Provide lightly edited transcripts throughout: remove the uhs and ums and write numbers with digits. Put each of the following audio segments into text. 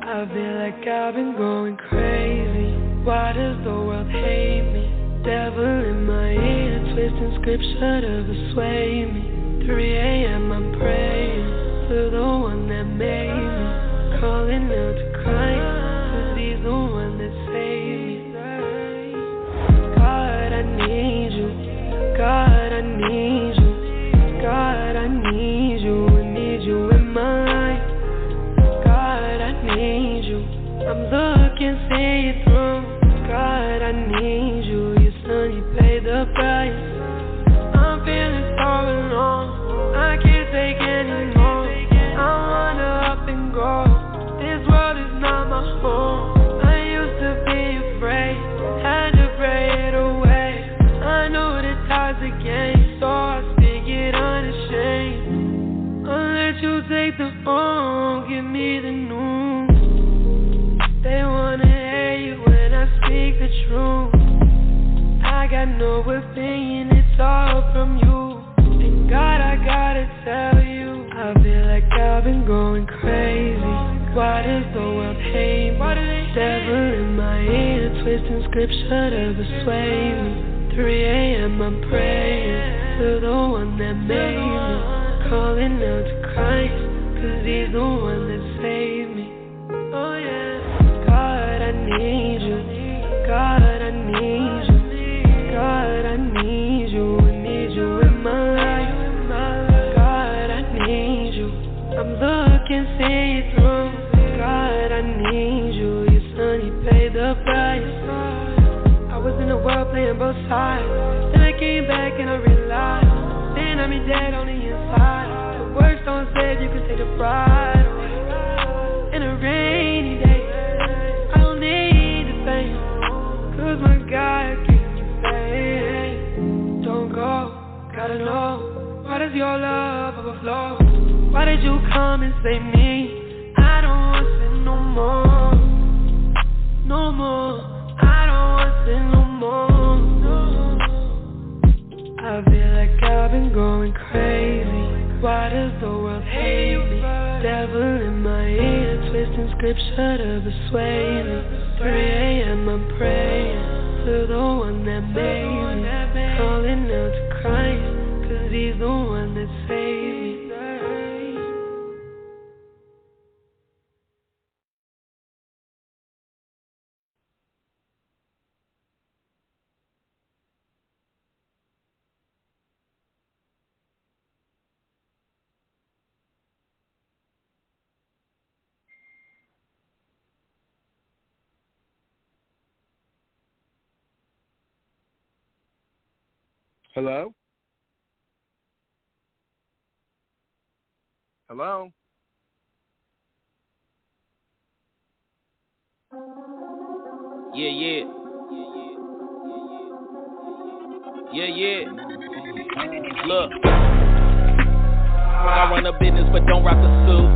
I feel like I've been going crazy. Why does the world hate me? Devil in my ear, twisting scripture to persuade me. 3 a.m. I'm praying to the one that made me, calling out to Christ, 'cause he's the one that saved me. God, I need you. God, I need you. God, I need you. I need you in my life. God, I need you. I'm looking, see it through. God, I need you. Your son, you paid the price. I'm feeling so alone. I can't take anymore. I wanna up and go. This world is not my home. I used to be afraid, had to pray it away. I know the tide's the game, so I speak it unashamed. I'll let you take the phone, give me the news. They wanna hear you when I speak the truth. I got no opinion, it's all from you. And God, I gotta tell you, I feel like I've been going crazy. Why does the world hate me? Devil in my ear, twisting scripture to persuade me. 3 a.m. I'm praying to the one that made me, calling out to Christ, 'cause he's the one that saved me. Oh yeah. God, I need you. God, I need you. God, I need you. I need you in my life. God, I need you. I'm looking, see it through. God, I need you. Your son, you paid the price. I was in the world playing both sides. Then I came back and I realized, then I'm dead on the inside. The words don't save, you can take the pride away. In a rainy day, I don't need the fame, 'cause my God gives me faith. Don't go, gotta know, why does your love overflow? Why did you come and save me? I don't want sin no more. No more. I don't want sin no more. No. I feel like I've been going crazy. Why does the world hate me? Devil in my ear, twisting scripture to persuade me. 3 a.m. I'm praying to the one that made me, calling out to Christ, 'cause he's the one that saved me. Hello? Hello? Yeah, yeah. Yeah, yeah. Look. I run a business but don't rock the suit.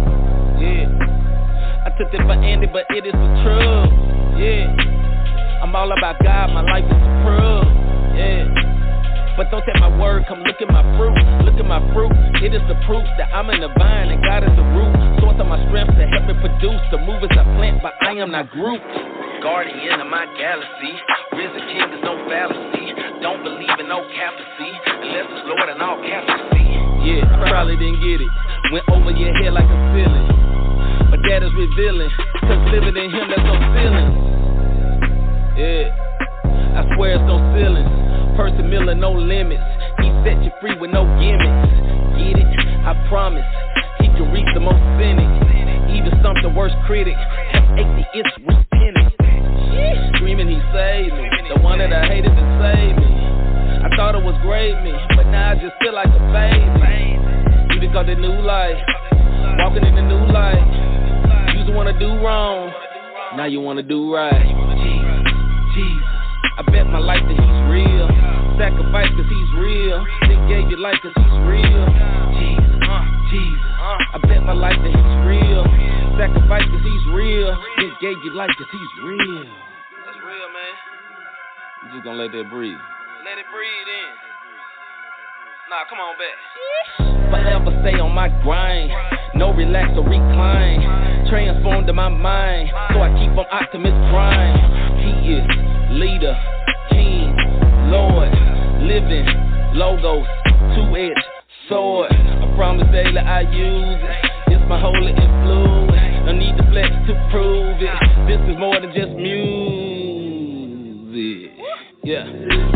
Yeah. I took it for Andy, but it is the truth. Yeah. I'm all about God, my life is the proof. Yeah. But don't take my word, come look at my fruit. Look at my fruit, it is the proof that I'm in the vine and God is the root. Source of my strength to help me produce. The move is I plant, but I am not Groot. Guardian of my galaxy, risen king is no fallacy. Don't believe in no captaincy, unless it's Lord and all captaincy. Yeah, probably didn't get it, went over your head like a ceiling. But that is revealing, 'cause living in him there's no ceiling. Yeah, I swear it's no ceilings. Person Miller, no limits. He set you free with no gimmicks. Get it? I promise. He can reach the most cynic. Even stump the worst critic. Have atheists repenting. Screaming he saved me. The one that I hated to save me. I thought it was great me, but now I just feel like a baby. You just got the new life. Walking in the new light. You used to wanna do wrong. Now you wanna do right. Jesus. I bet my life that he's real. Sacrifice 'cause he's real. They gave you life 'cause he's real. Jesus. I bet my life that he's real. Sacrifice 'cause he's real. They gave you life 'cause he's real. That's real, man. You just gonna let that breathe. Let it breathe in. Nah, come on back. Forever stay on my grind. No relax or recline. Transform the to my mind, so I keep on optimist grind. He is leader, king, Lord, living logos, two-edged sword. I promise daily I use it. It's my holy influence. No need to flex to prove it. This is more than just music. Yeah,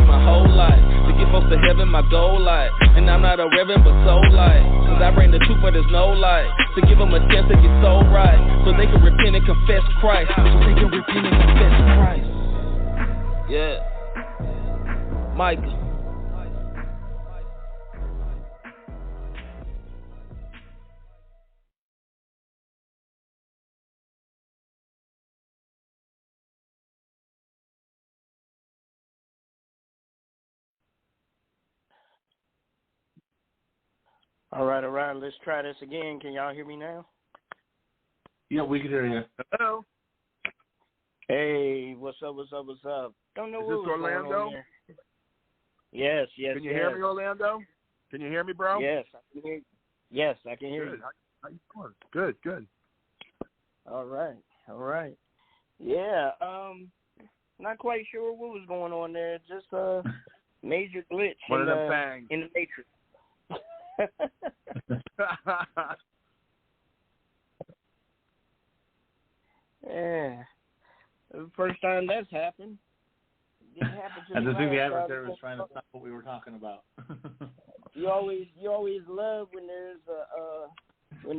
my whole life to get folks to heaven, my goal life. And I'm not a reverend, but so light. Cause I bring the truth where there's no light. To give them a chance to get so right. So they can repent and confess Christ. Yeah, Micah. All right. Let's try this again. Can y'all hear me now? Yeah, we can hear you. Hello. Hey, what's up? Don't know Is what this Orlando? Going on there. Yes. Can you hear me, Orlando? Can you hear me, bro? Yes, I can hear you. Yes, I can hear Good. you. How you doing? Good. All right. Yeah, not quite sure what was going on there. Just a major glitch One of them bangs. in the Matrix. Yeah. The first time that's happened. Didn't happen to I me just think the last adversary time. was trying to stop what we were talking about. You always love when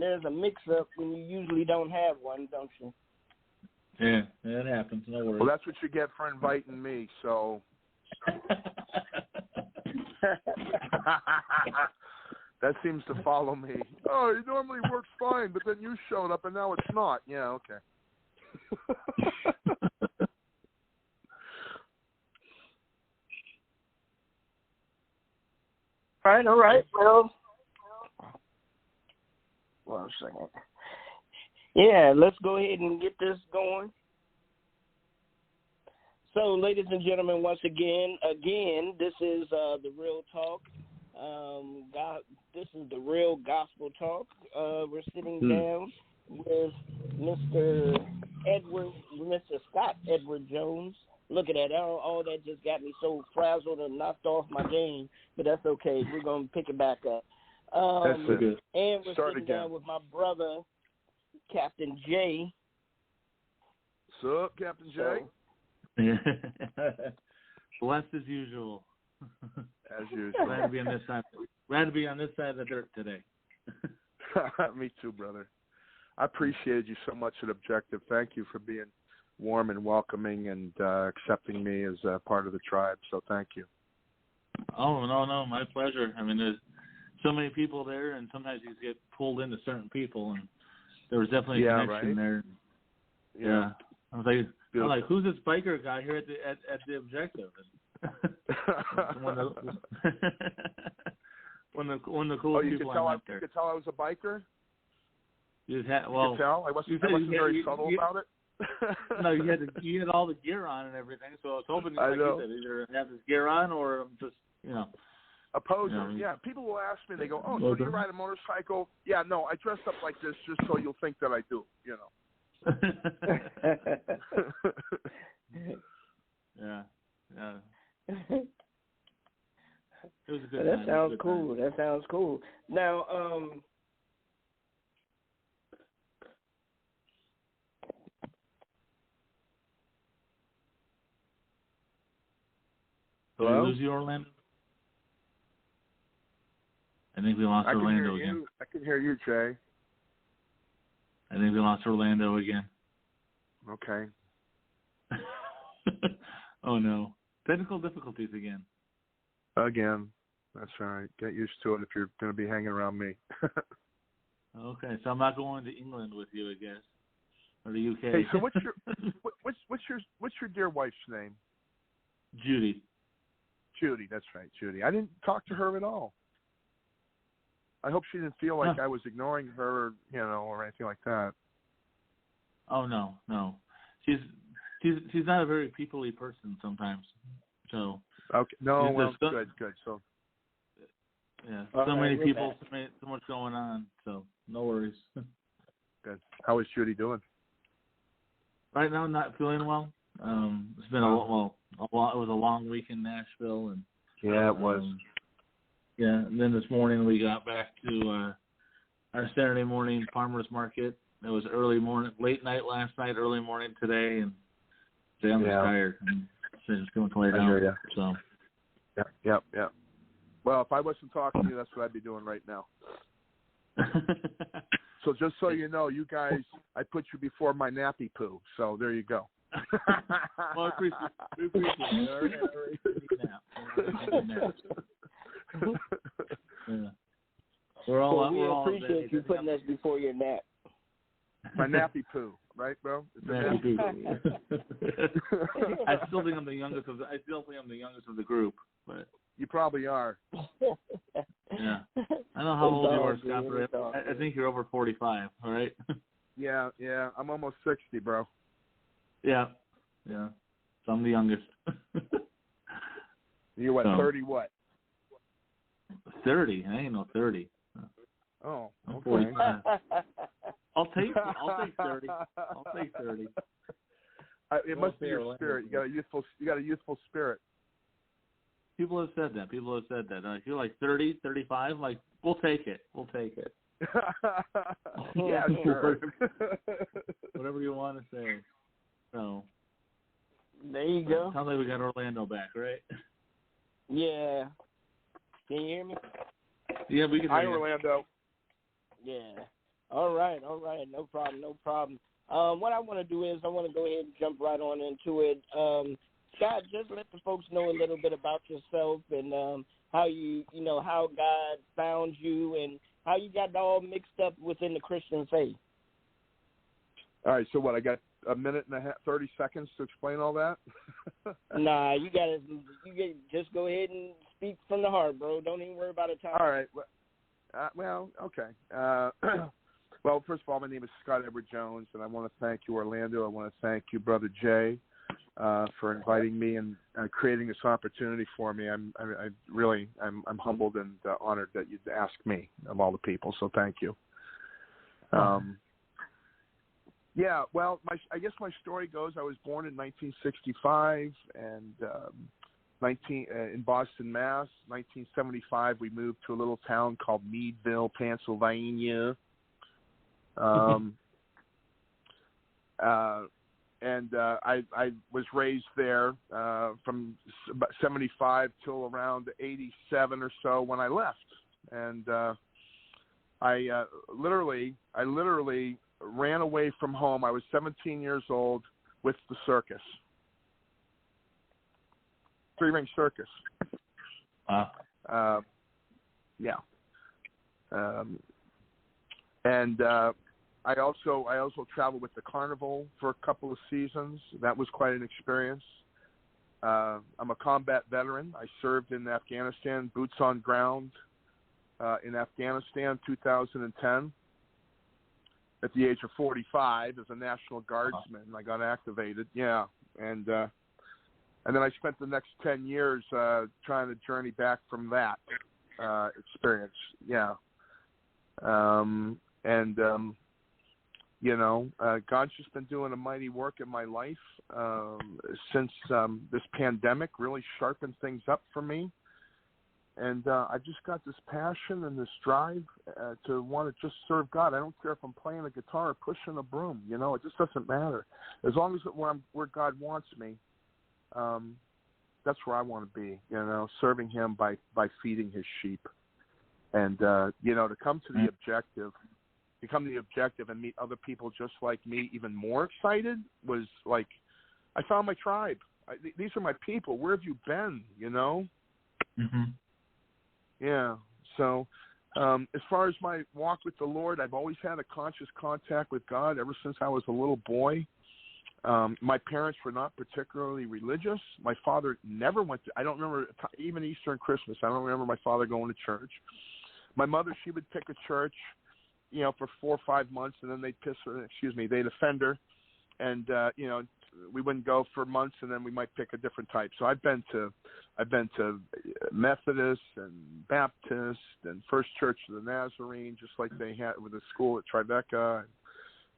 there's a mix up when you usually don't have one, don't you? Yeah, it happens. No worries. Well, that's what you get for inviting me, so. That seems to follow me. Oh, it normally works fine, but then you showed up and now it's not. Yeah, okay. All right. Well, one second. Yeah, let's go ahead and get this going. So, ladies and gentlemen, once again, this is the Real Talk. This is the Real Gospel Talk. We're sitting down with Mr. Scott Edward Jones. Look at that. All that just got me so frazzled and knocked off my game, but that's okay. We're going to pick it back up. That's it. And we're Start sitting again. down with my brother, Captain J. What's up, Captain J? Blessed as usual. As usual. Glad to be on this side. Glad to be on this side of the dirt today. Me too, brother. I appreciated you so much at Objective. Thank you for being warm and welcoming and accepting me as part of the tribe. So thank you. Oh, no, my pleasure. I mean, there's so many people there, and sometimes you get pulled into certain people, and there was definitely a connection there. Yeah. I was like, who's this biker guy here at the Objective? One of the coolest people I met there. You could tell I was a biker? You could tell? I wasn't very subtle about it? No, you had all the gear on and everything, so I was hoping you said, either have this gear on or just, a poser. Yeah, people will ask me, they go, oh, so do you ride a motorcycle? Yeah, no, I dress up like this just so you'll think that I do, Yeah. It was a good That time. sounds cool. That sounds cool. Now, Did we lose you, Orlando? I think we lost Orlando again. I can hear you, Jay. I think we lost Orlando again. Okay. Oh, no. Technical difficulties again. Again. That's all right. Get used to it if you're going to be hanging around me. Okay, so I'm not going to England with you, I guess, or the UK. Hey, so what's your dear wife's name? Judy. Judy, that's right, Judy. I didn't talk to her at all. I hope she didn't feel like I was ignoring her, or anything like that. Oh no. She's not a very people-y person sometimes. So okay, no, well, good. So yeah, so many people, so much going on. So no worries. Good. How is Judy doing? right now, not feeling well. It's been a lot. It was a long week in Nashville, and yeah, it was. Yeah, and then this morning we got back to our Saturday morning farmers market. It was early morning, late night last night, early morning today, and today I'm just tired. I'm just going to lay down. So. Yep. Well, if I wasn't talking to you, that's what I'd be doing right now. So just so you know, you guys, I put you before my nappy poo. So there you go. Well, I appreciate it. Yeah. We're all appreciate you putting us before your nap. My nappy poo, right, bro? It's nappy poo. I still think I'm the youngest of the group, but you probably are. Yeah. I know how old you are, Scott, but I think you're over 45, all right? Yeah. I'm almost 60, bro. Yeah. So I'm the youngest. You're what, 30 what? 30. I ain't no 30. Oh, okay. 45. I'll take 30. I'll take 30. It must be your spirit. You got a youthful spirit. People have said that. If you're like 30, 35, like, we'll take it. Yeah, sure. Whatever you want to say. So. There you go. Sounds like we got Orlando back, right? Yeah. Can you hear me? Yeah, we can hear you. Hi, Orlando. Yeah. All right. No problem. What I want to do is I want to go ahead and jump right on into it. Scott, just let the folks know a little bit about yourself and how God found you and how you got all mixed up within the Christian faith. All right, so what, I got a minute and a half, 30 seconds to explain all that? Nah, you just go ahead and speak from the heart, bro. Don't even worry about a time. All right. Well, okay. Well, first of all, my name is Scott Edward Jones, and I want to thank you, Orlando. I want to thank you, Brother Jay, for inviting me and creating this opportunity for me. I'm humbled and honored that you'd ask me of all the people. So thank you. Yeah, well, I guess my story goes, I was born in 1965 and in Boston, Mass. 1975, we moved to a little town called Meadville, Pennsylvania. And I was raised there from about 75 till around 87 or so when I left. And I literally ran away from home. I was 17 years old with the circus. Three-ring circus. Wow. Yeah. And I also traveled with the carnival for a couple of seasons. That was quite an experience. I'm a combat veteran. I served in Afghanistan, boots on ground in Afghanistan, 2010. At the age of 45, as a National Guardsman, I got activated. Yeah, and then I spent the next 10 years trying to journey back from that experience. Yeah, God's just been doing a mighty work in my life since this pandemic really sharpened things up for me. And I've just got this passion and this drive to want to just serve God. I don't care if I'm playing a guitar or pushing a broom. It just doesn't matter. As long as where God wants me, that's where I want to be, serving Him by feeding His sheep. And, to come to the objective and meet other people just like me, even more excited, was like, I found my tribe. These are my people. Where have you been, Mm-hmm. Yeah. So as far as my walk with the Lord, I've always had a conscious contact with God ever since I was a little boy. My parents were not particularly religious. My father never went to, I don't remember, even Easter and Christmas, I don't remember my father going to church. My mother, she would pick a church, for 4 or 5 months, and then they'd they'd offend her. And, we wouldn't go for months, and then we might pick a different type. So I've been to Methodist and Baptist and First Church of the Nazarene, just like they had with the school at Tribeca.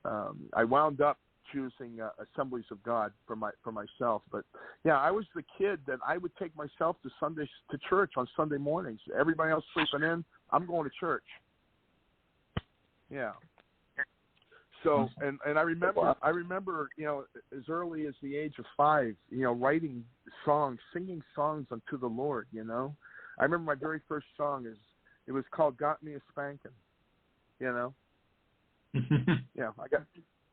I wound up choosing Assemblies of God for myself. But yeah, I was the kid that I would take myself to church on Sunday mornings. Everybody else sleeping in, I'm going to church. Yeah. So and I remember, you know, as early as the age of 5, you know, writing songs, singing songs unto the Lord. You know, I remember my very first song it was called "Got Me a Spankin'." You know. Yeah,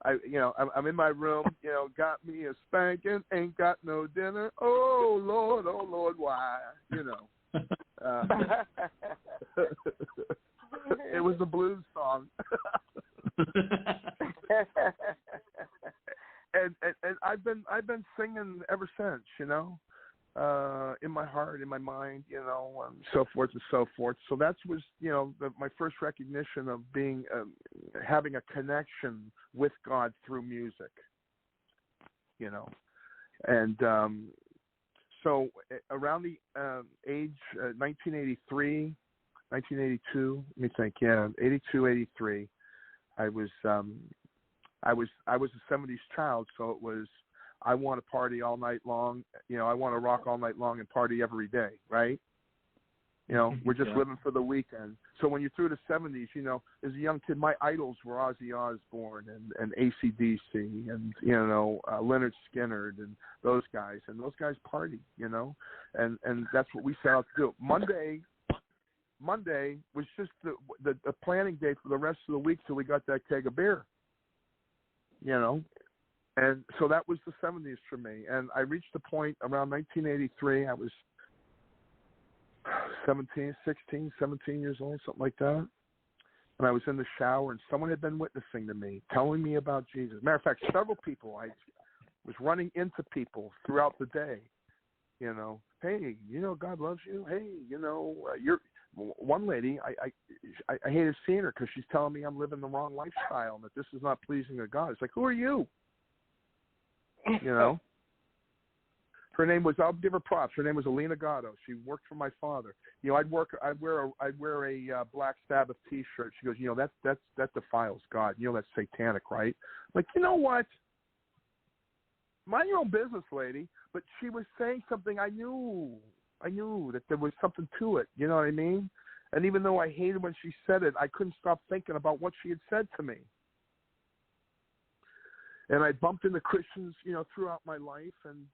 I'm in my room, you know, got me a spanking, ain't got no dinner. Oh Lord, why? You know. It was a blues song. and I've been singing ever since, you know. In my heart, in my mind, you know, so forth and so forth. So that was, you know, my first recognition of being, having a connection with God through music, you know. And so around the age 1983, 1982, let me think, 82, 83, I was a 70s child, so it was, I want to party all night long. You know, I want to rock all night long and party every day, right? You know, we're just living for the weekend. So when you're through the 70s, you know, as a young kid, my idols were Ozzy Osbourne and AC/DC and, you know, Leonard Skinner and those guys. And those guys party, you know, and that's what we set out to do. Monday was just the planning day for the rest of the week till we got that keg of beer, you know. And so that was the 70s for me. And I reached a point around 1983. I was 17 years old, something like that. And I was in the shower, and someone had been witnessing to me, telling me about Jesus. Matter of fact, several people. I was running into people throughout the day. You know, hey, you know, God loves you. Hey, you know, you're one lady. I hated seeing her because she's telling me I'm living the wrong lifestyle and that this is not pleasing to God. It's like, who are you? You know, her name was, I'll give her props. Her name was Alina Gatto. She worked for my father. You know, I'd wear a Black Sabbath T-shirt. She goes, you know, that defiles God. You know, that's satanic, right? Like, you know what? Mind your own business, lady. But she was saying something. I knew that there was something to it. You know what I mean? And even though I hated when she said it, I couldn't stop thinking about what she had said to me. And I bumped into Christians, you know, throughout my life. And,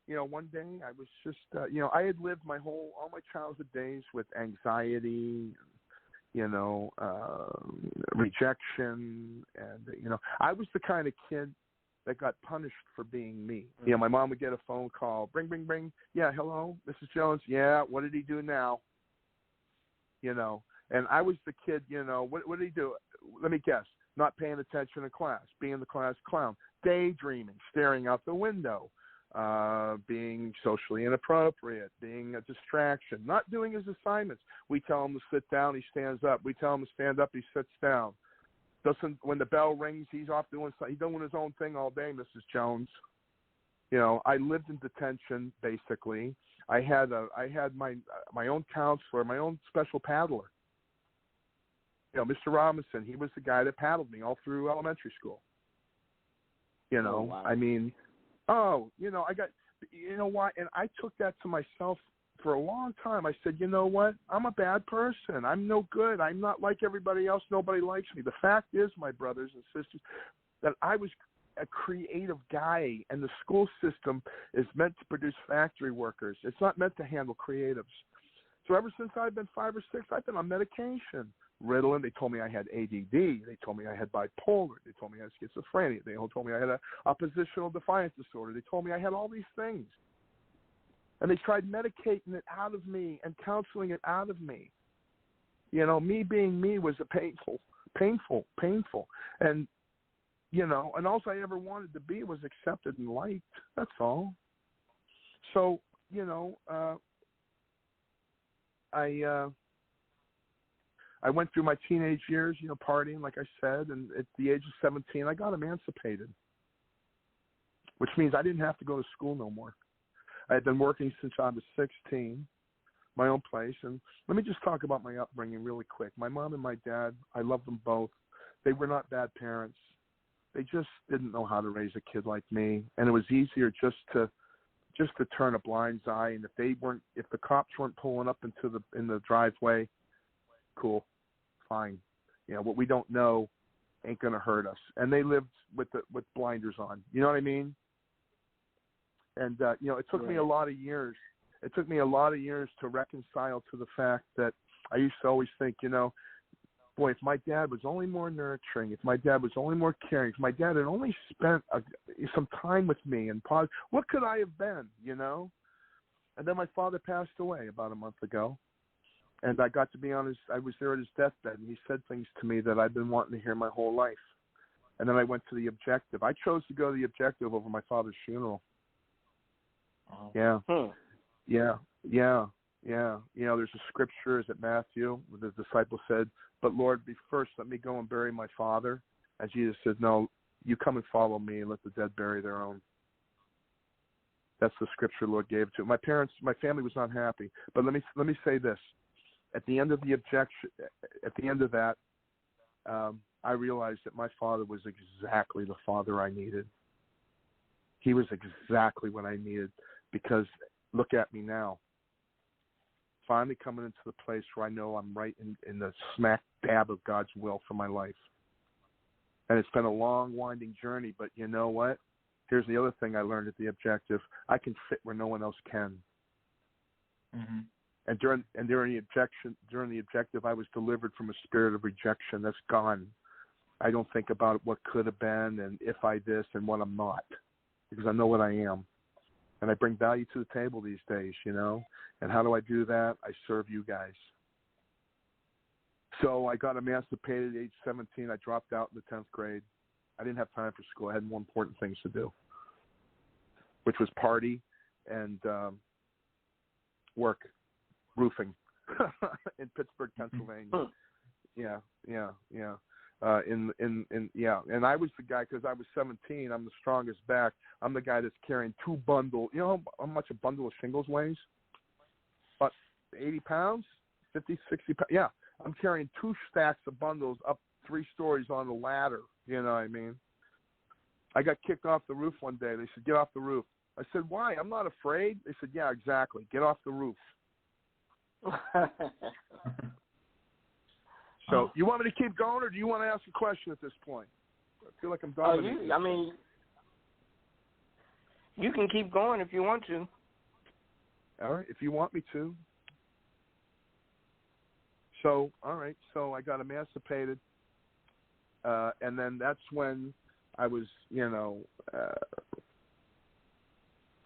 you know, one day I was just, you know, I had lived all my childhood days with anxiety, you know, rejection. And, you know, I was the kind of kid that got punished for being me. You know, my mom would get a phone call, bring. Yeah, hello, Mrs. Jones. Yeah, what did he do now? You know, and I was the kid, you know, what did he do? Let me guess. Not paying attention in class, being the class clown, daydreaming, staring out the window, being socially inappropriate, being a distraction, not doing his assignments. We tell him to sit down, he stands up. We tell him to stand up, he sits down. When the bell rings, he's off doing something. He's doing his own thing all day, Mrs. Jones. You know, I lived in detention basically. I had my own counselor, my own special paddler. You know, Mr. Robinson, he was the guy that paddled me all through elementary school. You know, wow. I mean, you know, you know what? And I took that to myself for a long time. I said, you know what? I'm a bad person. I'm no good. I'm not like everybody else. Nobody likes me. The fact is, my brothers and sisters, that I was a creative guy, and the school system is meant to produce factory workers. It's not meant to handle creatives. So ever since I've been 5 or 6, I've been on medication. Ritalin. They told me I had ADD. They told me I had bipolar. They told me I had schizophrenia. They told me I had a oppositional defiance disorder. They told me I had all these things. And they tried medicating it out of me and counseling it out of me. You know, me being me was a painful. And, you know, and all I ever wanted to be was accepted and liked. That's all. So, you know, I went through my teenage years, you know, partying, like I said, and at the age of 17, I got emancipated, which means I didn't have to go to school no more. I had been working since I was 16, my own place. And let me just talk about my upbringing really quick. My mom and my dad, I love them both. They were not bad parents. They just didn't know how to raise a kid like me, and it was easier just to turn a blind eye. And if the cops weren't pulling up in the driveway, cool, fine. You know, what we don't know ain't gonna hurt us. And they lived with blinders on. You know what I mean? And you know, it took me a lot of years. It took me a lot of years to reconcile to the fact that I used to always think, you know, boy, if my dad was only more nurturing, if my dad was only more caring, if my dad had only spent some time with me and what could I have been, you know? And then my father passed away about a month ago, and I got to be honest. I was there at his deathbed, and he said things to me that I've been wanting to hear my whole life. And then I went to the Objective. I chose to go to the Objective over my father's funeral. Oh. Yeah. Yeah. You know, there's a scripture, is it Matthew, where the disciple said, "But Lord, first let me go and bury my father." And Jesus said, "No, you come and follow me and let the dead bury their own." That's the scripture the Lord gave to my parents. My family was not happy, but let me say this: at the end of that, I realized that my father was exactly the father I needed. He was exactly what I needed, because look at me now. Finally coming into the place where I know I'm right in the smack dab of God's will for my life. And it's been a long, winding journey, but you know what? Here's the other thing I learned at the Objective. I can fit where no one else can. Mm-hmm. And during the Objective, I was delivered from a spirit of rejection. That's gone. I don't think about what could have been and if I this and what I'm not, because I know what I am. And I bring value to the table these days, you know. And how do I do that? I serve you guys. So I got emancipated at age 17. I dropped out in the 10th grade. I didn't have time for school. I had more important things to do, which was party and work, roofing in Pittsburgh, Pennsylvania. Yeah. And I was the guy, because I was 17. I'm the strongest back. I'm the guy that's carrying 2 bundles. You know how much a bundle of shingles weighs? About 80 pounds, 50, 60 pounds. Yeah, I'm carrying 2 stacks of bundles up 3 stories on a ladder. You know what I mean? I got kicked off the roof one day. They said, "Get off the roof." I said, "Why? I'm not afraid." They said, "Yeah, exactly. Get off the roof." So, you want me to keep going, or do you want to ask a question at this point? I feel like I'm dominating. You can keep going if you want to. All right, if you want me to. So, all right, so I got emancipated, and then that's when I was, you know,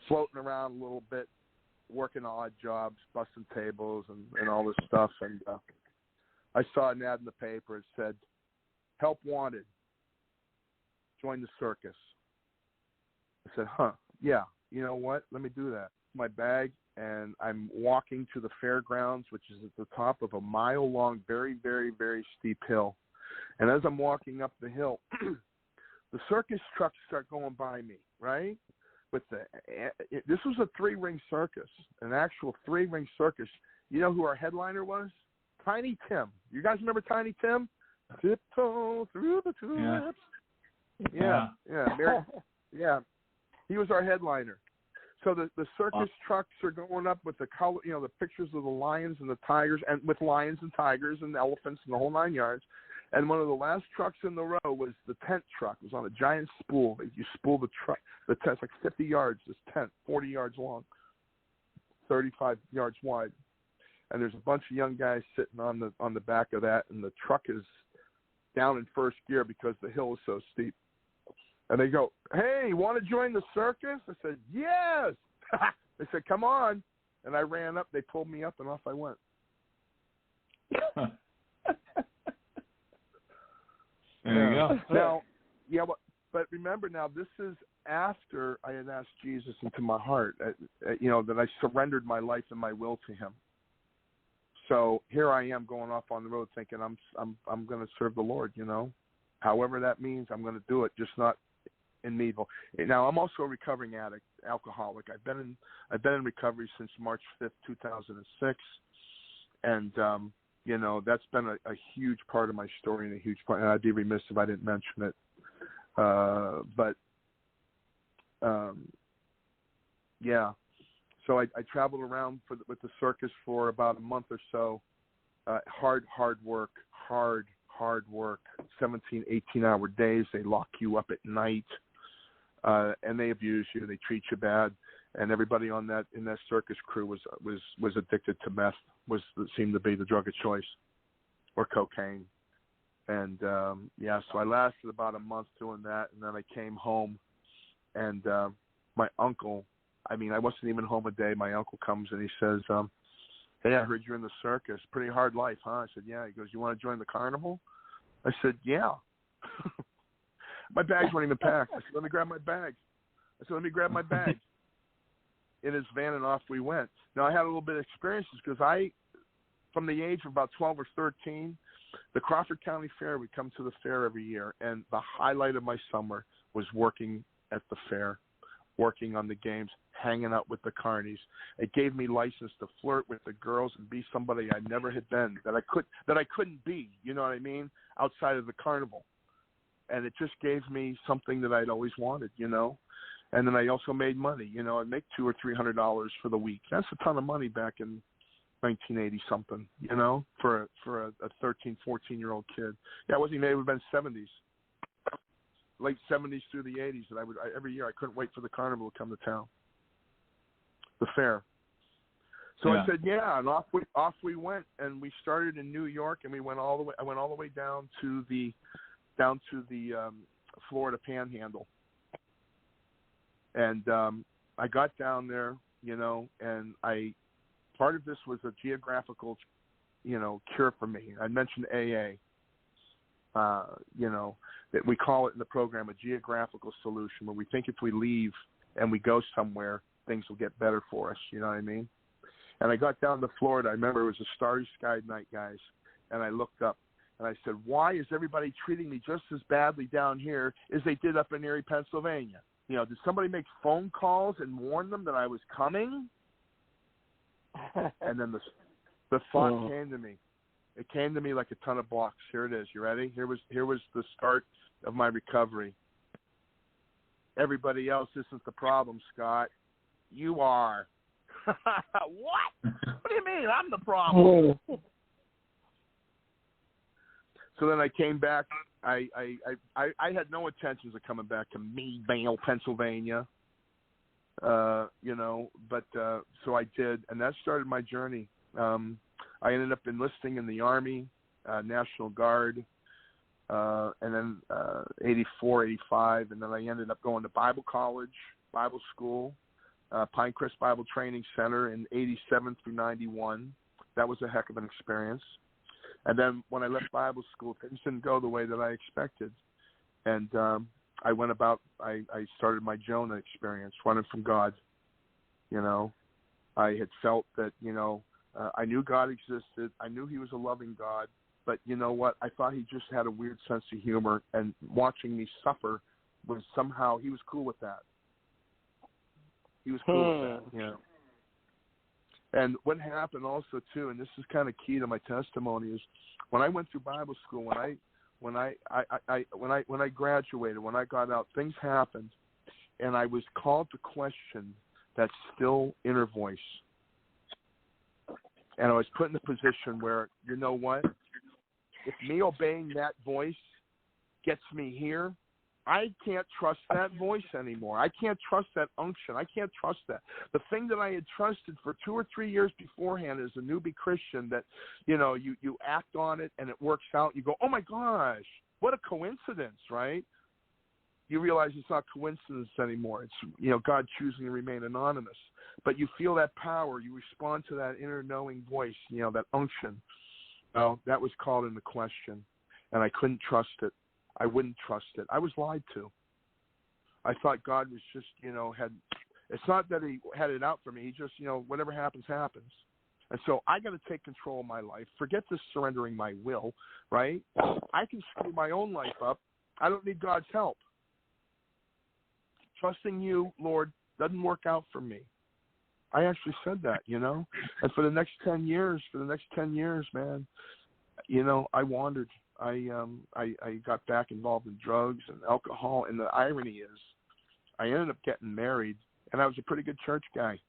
floating around a little bit, working odd jobs, busting tables and all this stuff, and I saw an ad in the paper. It said, "Help wanted. Join the circus." I said, yeah, you know what? Let me do that. My bag, and I'm walking to the fairgrounds, which is at the top of a mile-long, very, very, very steep hill. And as I'm walking up the hill, the circus trucks start going by me, right? This was a 3-ring circus, an actual 3-ring circus. You know who our headliner was? Tiny Tim. You guys remember Tiny Tim? Tiptoe through the tulips. Yeah. Yeah. He was our headliner. So the circus trucks are going up with the color, you know, the pictures of the lions and the tigers, and with lions and tigers and elephants and the whole 9 yards. And one of the last trucks in the row was the tent truck. It was on a giant spool. You spool the truck. The tent's like 50 yards. This tent, 40 yards long, 35 yards wide. And there's a bunch of young guys sitting on the back of that, and the truck is down in first gear because the hill is so steep. And they go, "Hey, you want to join the circus?" I said, "Yes." They said, "Come on." And I ran up. They pulled me up, and off I went. There you go. Now, yeah, but remember now, this is after I had asked Jesus into my heart, you know, that I surrendered my life and my will to Him. So here I am going off on the road thinking I'm going to serve the Lord, you know. However that means, I'm going to do it, just not in me. Now, I'm also a recovering addict, alcoholic. I've been in recovery since March 5th, 2006. And, you know, that's been a huge part of my story and a huge part, and I'd be remiss if I didn't mention it. Yeah. So I traveled around with the circus for about a month or so. Hard work, 17, 18-hour days. They lock you up at night, and they abuse you. They treat you bad. And everybody in that circus crew was addicted to meth. Seemed to be the drug of choice, or cocaine. And so I lasted about a month doing that, and then I came home, and my uncle. I wasn't even home a day. My uncle comes and he says, "Hey, I heard you're in the circus. Pretty hard life, huh?" I said, "Yeah." He goes, "You want to join the carnival?" I said, "Yeah." My bags weren't even packed. I said, "Let me grab my bags." In his van, and off we went. Now, I had a little bit of experiences because from the age of about 12 or 13, the Crawford County Fair, we come to the fair every year, and the highlight of my summer was working at the fair, working on the games, hanging out with the carnies. It gave me license to flirt with the girls and be somebody I never had been, that I couldn't be, you know what I mean, outside of the carnival. And it just gave me something that I'd always wanted, you know. And then I also made money, you know. I'd make $200 or $300 for the week. That's a ton of money back in 1980 something, you know, for a 13, 14-year-old kid. Yeah, it wasn't even, it would have been 70s. Late 70s through the 80s, that every year I couldn't wait for the carnival to come to town, the fair. So I said, yeah, and off we went, and we started in New York, and I went all the way down to the Florida Panhandle, and I got down there, you know, and part of this was a geographical, you know, cure for me. I mentioned AA. You know, that we call it in the program a geographical solution, where we think if we leave and we go somewhere, things will get better for us. You know what I mean? And I got down to Florida. I remember it was a starry-skied night, guys, and I looked up and I said, "Why is everybody treating me just as badly down here as they did up in Erie, Pennsylvania? You know, did somebody make phone calls and warn them that I was coming?" And then the thought came to me. It came to me like a ton of blocks. Here it is. You ready? Here was the start of my recovery. Everybody else isn't the problem, Scott. You are. What? What do you mean? I'm the problem. So then I came back. I had no intentions of coming back to Meadville, Pennsylvania. You know, but so I did, and that started my journey. I ended up enlisting in the Army, National Guard, and then 84, 85, and then I ended up going to Bible college, Bible school, Pinecrest Bible Training Center in 87 through 91. That was a heck of an experience. And then when I left Bible school, things didn't go the way that I expected. And I started my Jonah experience, running from God. You know, I had felt that, you know, I knew God existed. I knew he was a loving God. But you know what? I thought he just had a weird sense of humor, and watching me suffer was somehow, he was cool with that. He was cool with that, you know. And what happened also too, and this is kind of key to my testimony, is when I went through Bible school, when I graduated, when I got out, things happened, and I was called to question that still inner voice. And I was put in a position where, you know what? If me obeying that voice gets me here, I can't trust that voice anymore. I can't trust that unction. I can't trust that. The thing that I had trusted for 2 or 3 years beforehand as a newbie Christian, that, you know, you act on it and it works out. You go, oh my gosh, what a coincidence, right? You realize it's not coincidence anymore. It's, you know, God choosing to remain anonymous. But you feel that power. You respond to that inner knowing voice, you know, that unction. Well, that was called into question, and I couldn't trust it. I wouldn't trust it. I was lied to. I thought God was just, you know, it's not that he had it out for me. He just, you know, whatever happens, happens. And so I got to take control of my life. Forget this surrendering my will, right? I can screw my own life up. I don't need God's help. Trusting you, Lord, doesn't work out for me. I actually said that, you know. And for the next 10 years, man, you know, I wandered. I got back involved in drugs and alcohol, and the irony is, I ended up getting married, and I was a pretty good church guy.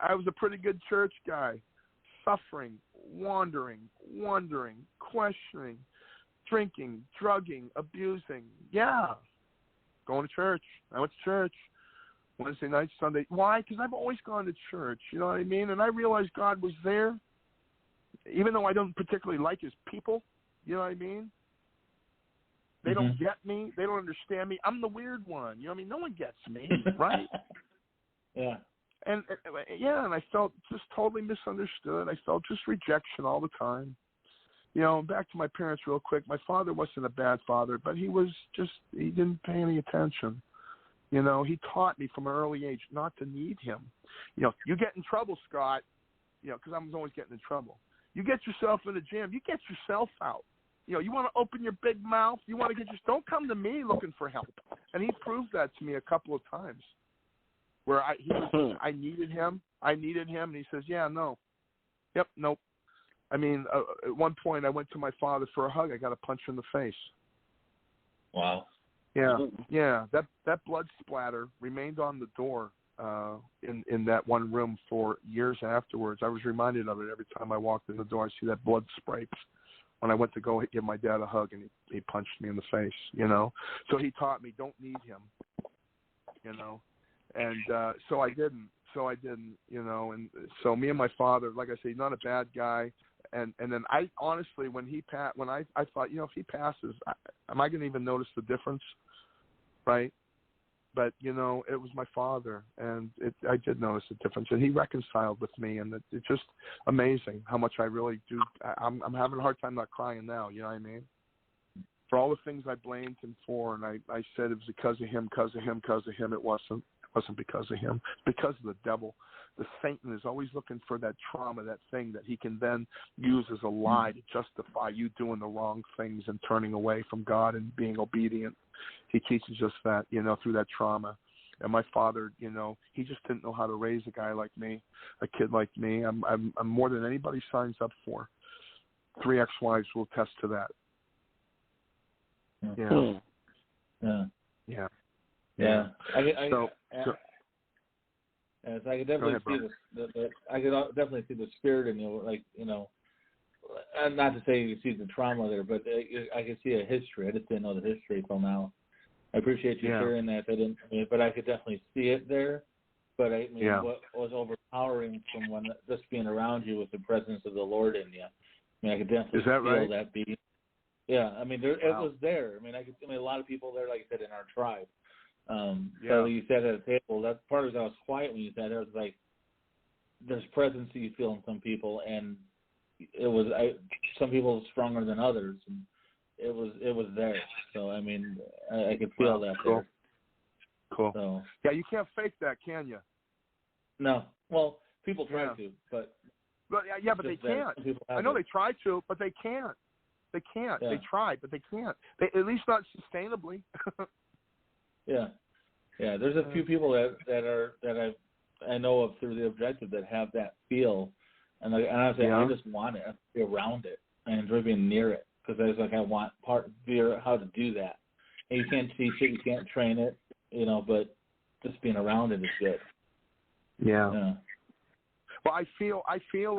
I was a pretty good church guy, suffering, wandering, questioning, drinking, drugging, abusing. Yeah, going to church. I went to church Wednesday night, Sunday. Why? Because I've always gone to church, you know what I mean? And I realized God was there, even though I don't particularly like his people, you know what I mean? They don't get me. They don't understand me. I'm the weird one. You know what I mean? No one gets me, right? Yeah. And I felt just totally misunderstood. I felt just rejection all the time. You know, back to my parents real quick. My father wasn't a bad father, but he didn't pay any attention. You know, he taught me from an early age not to need him. You know, you get in trouble, Scott, you know, because I was always getting in trouble. You get yourself in the gym. You get yourself out. You know, you want to open your big mouth. You want to don't come to me looking for help. And he proved that to me a couple of times where I needed him. And he says, yeah, no. Yep, nope. I mean, at one point I went to my father for a hug. I got a punch in the face. Wow. Yeah. That blood splatter remained on the door in that one room for years afterwards. I was reminded of it every time I walked in the door. I see that blood scrapes when I went to go give my dad a hug, and he punched me in the face, you know. So he taught me, don't need him, you know. And so I didn't, you know. And so me and my father, like I say, not a bad guy. And then I honestly, when I thought, you know, if he passes, am I going to even notice the difference, right? But, you know, it was my father, and I did notice the difference. And he reconciled with me, and it's just amazing how much I really do. I'm having a hard time not crying now, you know what I mean? For all the things I blamed him for, and I said it was because of him. It wasn't. It wasn't because of him. It's because of the devil. The Satan is always looking for that trauma, that thing that he can then use as a lie to justify you doing the wrong things and turning away from God and being obedient. He teaches us that, you know, through that trauma. And my father, you know, he just didn't know how to raise a guy like me, a kid like me. I'm more than anybody signs up for. 3 ex-wives will attest to that. Yeah. I could definitely see the spirit in you, like, you know. Not to say you see the trauma there, but I could see a history. I just didn't know the history till now. I appreciate you sharing that. But I could definitely see it there. But I mean, what was overpowering from just being around you was the presence of the Lord in you. I mean, I could definitely feel that beat. Yeah, I mean, it was there. I mean, a lot of people there, like I said, in our tribe. So you sat at a table. That part of it, I was quiet when you said it. I was like, there's presence that you feel in some people, and it was some people stronger than others, and it was there. So I mean, I could feel that there. Cool. So, yeah, you can't fake that, can you? No. Well, people try to, but but they can't. I know they try to, but they can't. They can't. Yeah. They try, but they can't. At least not sustainably. Yeah. There's a few people that I know of through the objective that have that feel, and I say I just want it. I be around it. I enjoy being near it because I want how to do that. And you can't teach it, you can't train it, you know, but just being around it is good. Yeah. Well, I feel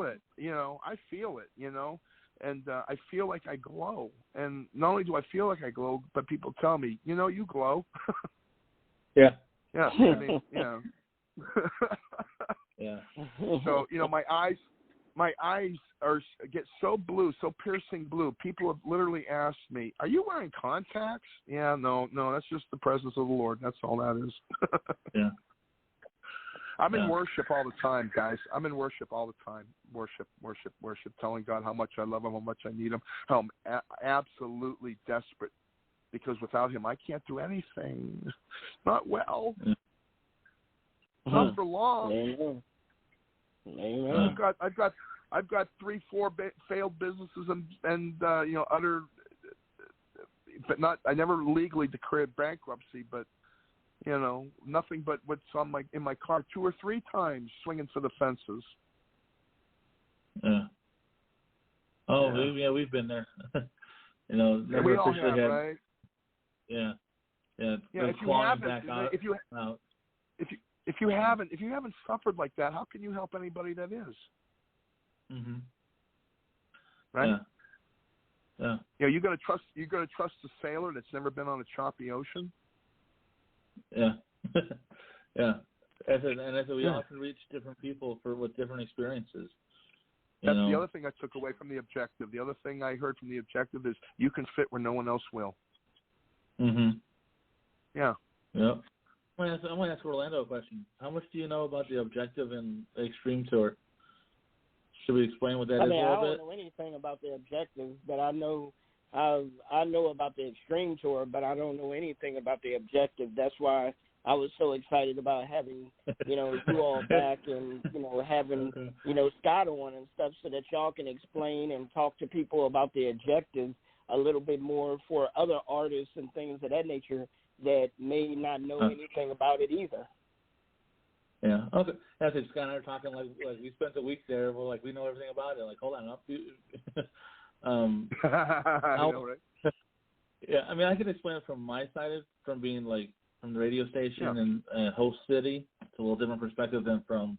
it, you know. I feel it, you know. And I feel like I glow. And not only do I feel like I glow, but people tell me, you know, you glow. Yeah. Yeah. I mean, you know. Yeah. So, you know, my eyes get so blue, so piercing blue. People have literally asked me, "Are you wearing contacts?" Yeah, no, that's just the presence of the Lord. That's all that is. Yeah. I'm in worship all the time, guys. I'm in worship all the time. Worship, telling God how much I love him, how much I need him, how I'm absolutely desperate. Because without him, I can't do anything. Not well. Not for long. Amen. I've got 3-4 failed businesses and you know, other, but not. I never legally declared bankruptcy, but you know, nothing but what's in my car 2 or 3 times swinging for the fences. Yeah. Oh, yeah. We've been there. Never we all officially have, had. Right? Yeah. Yeah. If you haven't suffered like that, how can you help anybody that is? Mm-hmm. Right? Yeah. You got to trust the sailor that's never been on a choppy ocean. Yeah. Yeah. And we often reach different people with different experiences. That's the other thing I took away from the objective. The other thing I heard from the objective is you can fit where no one else will. Mm-hmm. Yeah. Yep. I'm going to ask Orlando a question. How much do you know about the objective and the Extreme Tour? Should we explain what that is a little bit? I don't know anything about the objective, but I know about the Extreme Tour, but I don't know anything about the objective. That's why I was so excited about having, you all back and, having, Scott on and stuff so that y'all can explain and talk to people about the objective a little bit more for other artists and things of that nature that may not know anything about it either. Yeah. Okay. That's it. Scott and I are talking like we spent a week there. We're like, we know everything about it. Like, hold on. I know, right? Yeah. I mean, I can explain it from my side, from being like from the radio station and host city. It's a little different perspective than from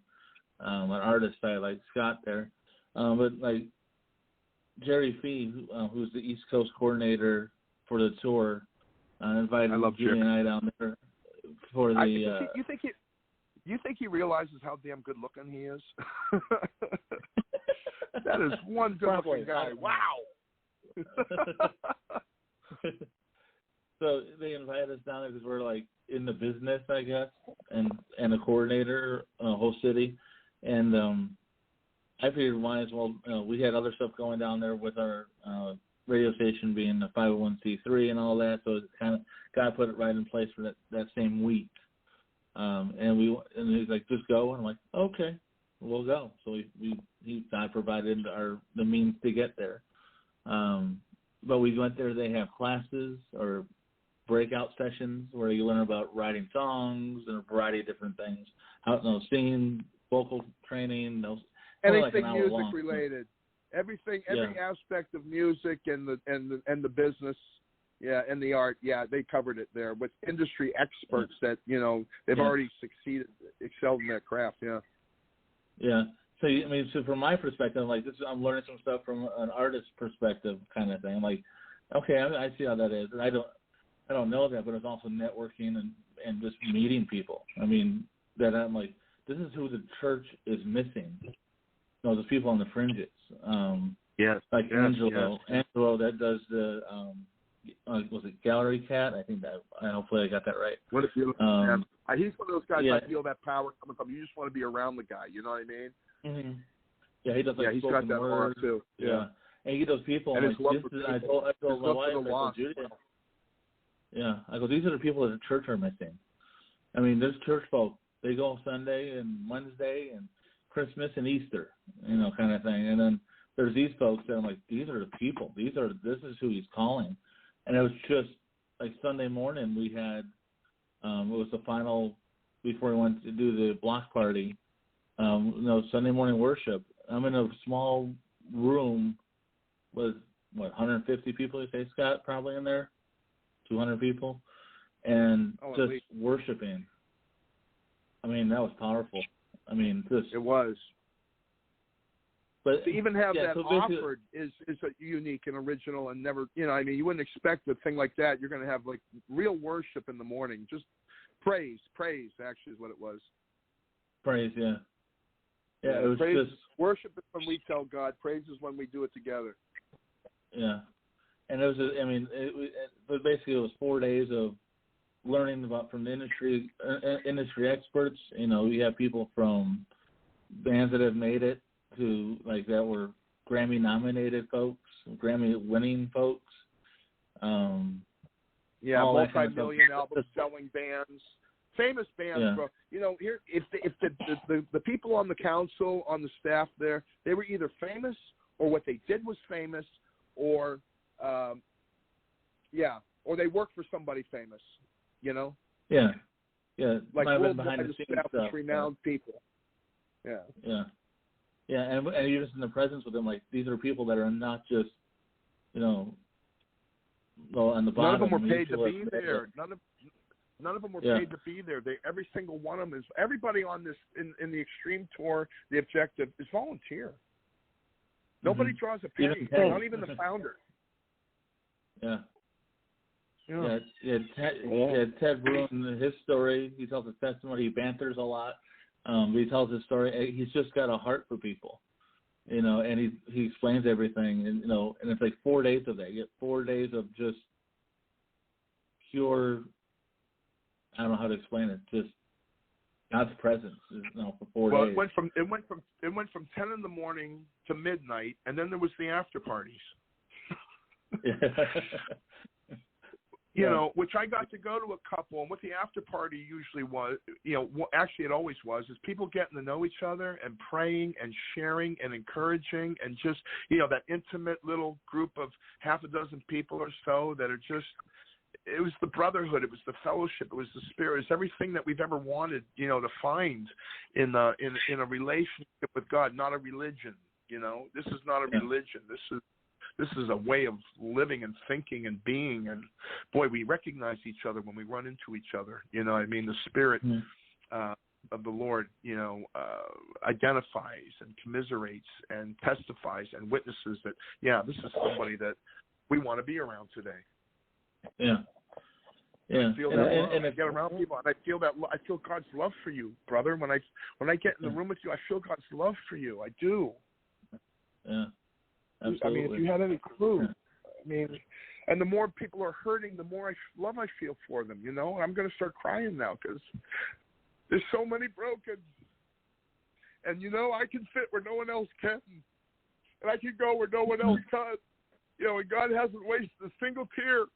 an artist side like Scott there. But like Jerry Fee, who's the East Coast coordinator for the tour, invited Judy and I down there for the. You think he realizes how damn good looking he is? That is one good looking guy. Wow. So they invited us down there because we're like in the business, I guess, and a coordinator, whole city, and I figured might as well. We had other stuff going down there with our radio station being a 501c3 and all that, so it kind of got to put it right in place for that same week. And he's like, just go, and I'm like, okay, we'll go. So I provided the means to get there. But we went there. They have classes or breakout sessions where you learn about writing songs and a variety of different things. Singing, vocal training, anything like music related, everything, every aspect of music and the business. Yeah, and the art, they covered it there with industry experts that, they've already excelled in their craft, Yeah. So, I mean, from my perspective, like, I'm learning some stuff from an artist's perspective kind of thing. I'm like, okay, I see how that is. And I don't know that, but it's also networking and just meeting people. I mean, that I'm like, this is who the church is missing. Those people on the fringes. Like Angelo that does the... was it Gallery Cat? I think that. Hopefully, I got that right. What if you? He's one of those guys. I feel that power coming from. You just want to be around the guy. You know what I mean? Mm-hmm. Yeah, he does. Like, he's got that aura too. Yeah, and he does people. And like, I told my wife, I told Judy. Yeah, I go. These are the people that the church are missing. I mean, there's church folk. They go Sunday and Wednesday and Christmas and Easter, kind of thing. And then there's these folks that I'm like, these are the people. This is who he's calling. And it was just like Sunday morning we had, it was the final, before we went to do the block party, Sunday morning worship. I'm in a small room with, 150 people, you say, Scott, probably in there? 200 people? And just worshiping. I mean, that was powerful. I mean, it was. But to even have that offered is a unique and original and never, you wouldn't expect a thing like that. You're going to have like real worship in the morning. Just praise actually is what it was. Praise, yeah. Yeah, it was praise, just... Worship is when we tell God. Praise is when we do it together. Yeah. And it was, basically it was 4 days of learning from the industry experts. We have people from bands that have made it, to like that were Grammy nominated folks, Grammy winning folks. Multi-million album selling bands, famous bands, bro. Here if the people on the council, on the staff there, they were either famous or what they did was famous, or or they worked for somebody famous. Yeah. Like worldwide established, renowned people. Yeah. Yeah, and you're just in the presence with them. Like, these are people that are not just, on the bottom. None of them were paid to be there. None of them were paid to be there. Every single one of them everybody on this in the Extreme Tour. The objective is volunteer. Nobody draws a penny. Not even the founder. Yeah. Ted ruined his story. He tells his testimony. He banters a lot. But he tells his story. He's just got a heart for people, and he explains everything. And, and it's like 4 days of that. You get 4 days of just pure, I don't know how to explain it, just God's presence, for 4 days. Well, it went from 10 in the morning to midnight, and then there was the after parties. Which I got to go to a couple, and what the after party usually was, actually it always was, is people getting to know each other and praying and sharing and encouraging and just, that intimate little group of half a dozen people or so that are just, it was the brotherhood, it was the fellowship, it was the spirit, it was everything that we've ever wanted, to find in a relationship with God, not a religion. This is not a religion. This is a way of living and thinking and being, and boy, we recognize each other when we run into each other. The spirit of the Lord, identifies and commiserates and testifies and witnesses that, this is somebody that we want to be around today. Yeah. I feel that and I get around people, and I feel God's love for you, brother. When I get in the room with you, I feel God's love for you. I do. Yeah. Absolutely. If you had any clue, and the more people are hurting, the more love I feel for them, and I'm going to start crying now because there's so many broken, and I can fit where no one else can, and I can go where no one else can, and God hasn't wasted a single tear.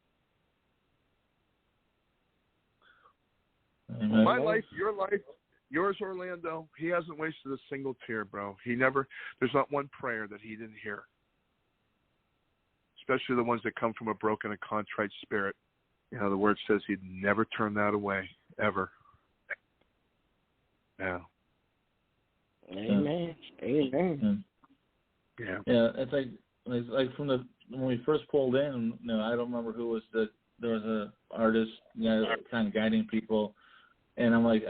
Amen. My life, your life, yours, Orlando, he hasn't wasted a single tear, bro. There's not one prayer that he didn't hear. Especially the ones that come from a broken and contrite spirit. The word says he'd never turn that away, ever. Yeah. Amen. Amen. Yeah. Yeah, it's like from when we first pulled in, I don't remember who was there was a artist, kind of guiding people, and I'm like,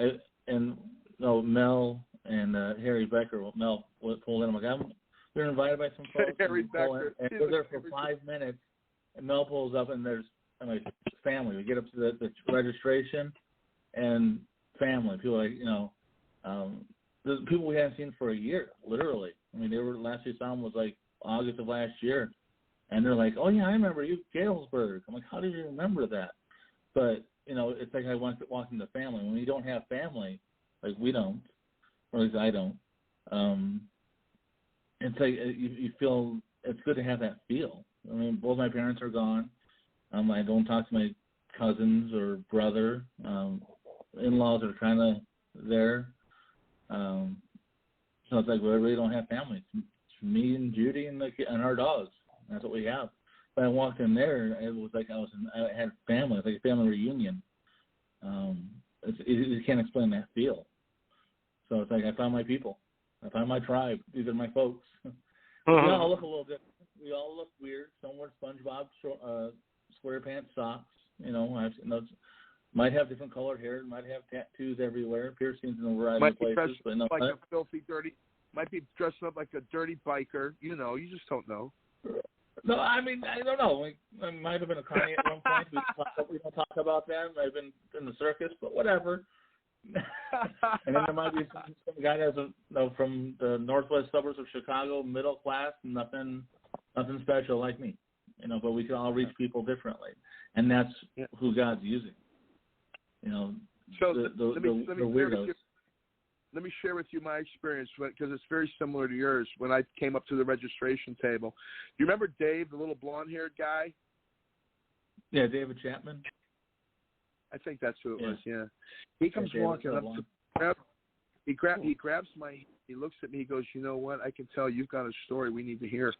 Mel and Harry Becker. Well, Mel pulled in. I'm like, we're invited by some folks. Harry Becker. And we're there for 5 minutes, and Mel pulls up, and there's family. We get up to the registration, and family. People there's people we hadn't seen for a year, literally. Last we saw them was like August of last year, and they're like, oh yeah, I remember you, Galesburg. I'm like, how do you remember that? But it's like I want to walk into family. When you don't have family, like we don't, or at least I don't. It's like you feel it's good to have that feel. Both my parents are gone. I don't talk to my cousins or brother. In-laws are kind of there. So it's like we really don't have family. It's me and Judy and our dogs. That's what we have. But I walked in there, it was like I had family. It's like a family reunion. You can't explain that feel. So it's like I found my people. I found my tribe. These are my folks. We all look a little different. We all look weird. Some wear SpongeBob SquarePants socks. Might have different colored hair. Might have tattoos everywhere. Piercings in a variety of places. Like a filthy, dirty. Might be dressed up like a dirty biker. You just don't know. No, I don't know. I might have been a carny at one point. We don't talk about that. I've been in the circus, but whatever. And then there might be some guy that's from the northwest suburbs of Chicago, middle class, nothing special like me. But we can all reach people differently, and that's who God's using. So the weirdos. Let me share with you my experience because it's very similar to yours. When I came up to the registration table, do you remember Dave, the little blonde-haired guy? Yeah, David Chapman. I think that's who it was. Yeah, he comes walking up to he grabs my. He looks at me. He goes, "You know what? I can tell you've got a story we need to hear."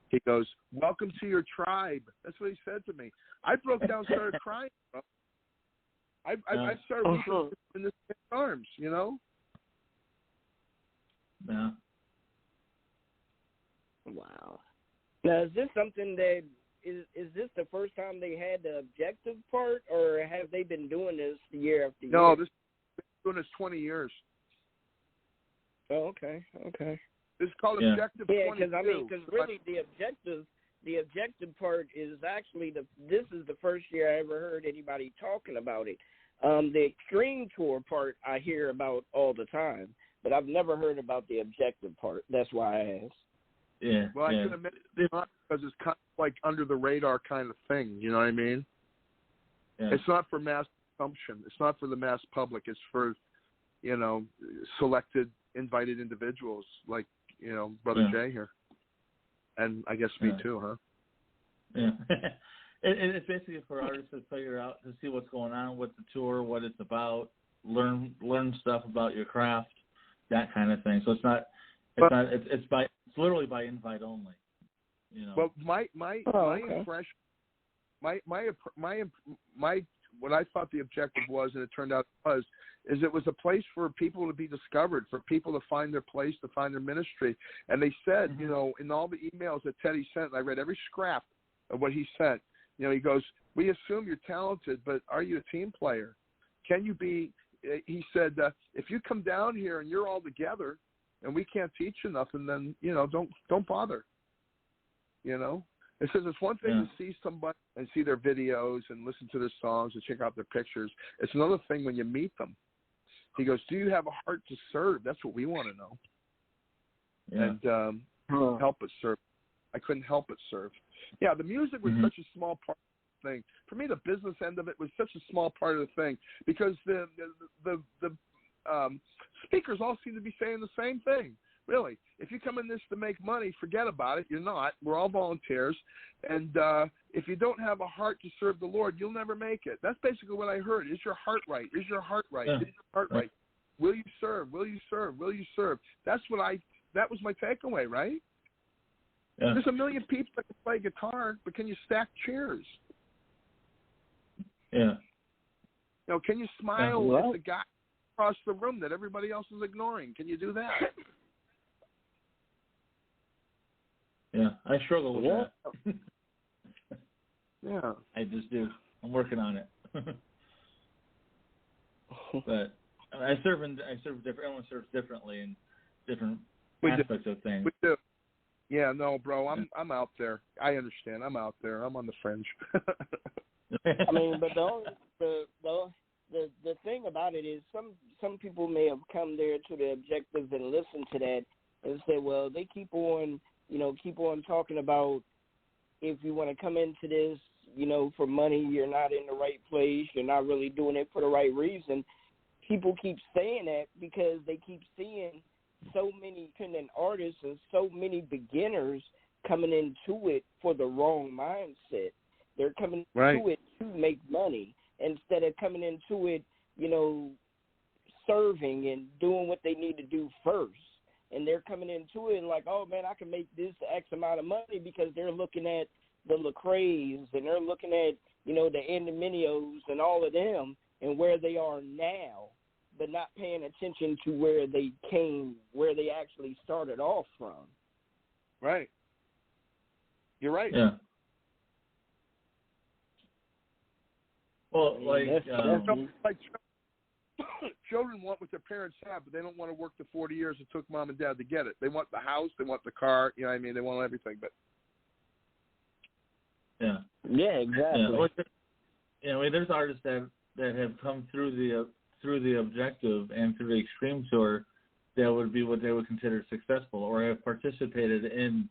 He goes, "Welcome to your tribe." That's what he said to me. I broke down, and started crying. Bro. I started weeping in his arms. Yeah. Wow. Now, is this something that is this the first time they had the objective part, or have they been doing this year after year? No, this been doing this 20 years. Oh, okay. This is called Objective 22. Yeah, because really the objective part is actually this is the first year I ever heard anybody talking about it. The extreme tour part I hear about all the time, but I've never heard about the objective part. That's why I asked. Yeah. Well, I can admit it's not, because it's kind of like under the radar kind of thing. You know what I mean? Yeah. It's not for mass consumption. It's not for the mass public. It's for, selected, invited individuals like, Brother Jay here. And I guess me too, huh? Yeah. It's basically for artists to figure out, to see what's going on with the tour, what it's about, learn stuff about your craft, that kind of thing. So it's literally by invite only. Well, my impression, my what I thought the objective was, and it turned out it was a place for people to be discovered, for people to find their place, to find their ministry. And they said, in all the emails that Teddy sent, and I read every scrap of what he sent. He goes, we assume you're talented, but are you a team player? Can you be? He said, if you come down here and you're all together, and we can't teach you nothing, then don't bother. It says it's one thing to see somebody and see their videos and listen to their songs and check out their pictures. It's another thing when you meet them. He goes, do you have a heart to serve? That's what we want to know. Yeah. And help but serve. I couldn't help but serve. Yeah, the music was such a small part of the thing. For me, the business end of it was such a small part of the thing, because the speakers all seem to be saying the same thing. Really, if you come in this to make money, forget about it. You're not. We're all volunteers. And if you don't have a heart to serve the Lord, you'll never make it. That's basically what I heard. Is your heart right? Is your heart right? Is your heart right? Will you serve? Will you serve? Will you serve? That was my takeaway, right? Yeah. There's a million people that can play guitar, but can you stack chairs? Yeah. Can you smile at the guy across the room that everybody else is ignoring? Can you do that? Yeah, I struggle with that. Yeah. I just do. I'm working on it. But I serve different. Everyone serves differently in different aspects of things. We do. Yeah, no, bro, I'm out there. I understand. I'm out there. I'm on the fringe. I mean, but the thing about it is some people may have come there to the objective and listened to that and say, well, they keep on talking about, if you want to come into this, for money, you're not in the right place. You're not really doing it for the right reason. People keep saying that because they keep seeing so many independent artists and so many beginners coming into it for the wrong mindset. They're coming into it to make money instead of coming into it, serving and doing what they need to do first. And they're coming into it like, oh, man, I can make this X amount of money, because they're looking at the Lecrae's and they're looking at, the Endeminios and all of them and where they are now, but not paying attention to where they actually started off from. Right. You're right. Yeah. Well, like children want what their parents have, but they don't want to work the 40 years it took mom and dad to get it. They want the house, they want the car, They want everything, but yeah, exactly. There's artists that have come through the objective and through the extreme tour that would be what they would consider successful, or have participated in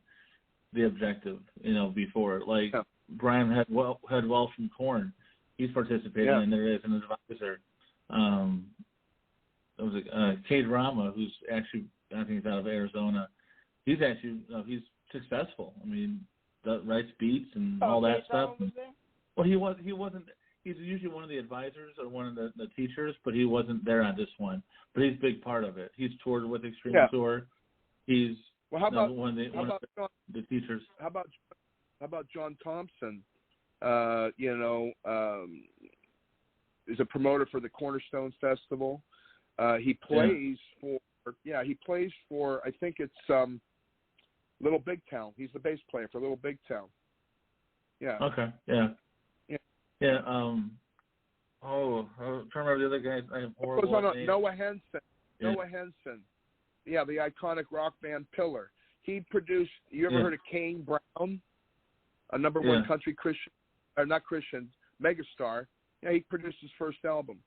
the objective, before. Like Brian Headwell from Korn, he's participated in there as an advisor. There was Cade Rama, who's actually, I think he's out of Arizona. He's actually he's successful. I mean, writes beats and all that stuff. Well, he wasn't. He's usually one of the advisors or one of the teachers, but he wasn't there on this one. But he's a big part of it. He's toured with Extreme Tour. He's one of the teachers. How about John Thompson? Is a promoter for the Cornerstone Festival. He plays for I think it's Little Big Town. He's the bass player for Little Big Town. Yeah. Okay. Yeah. Yeah. Yeah. I'm trying to remember the other guys. I have horrible names. Noah Henson. Yeah. Noah Henson. Yeah, the iconic rock band Pillar. He produced. You ever heard of Kane Brown, a number one country Christian, or not Christian, megastar? Yeah, he produced his first album.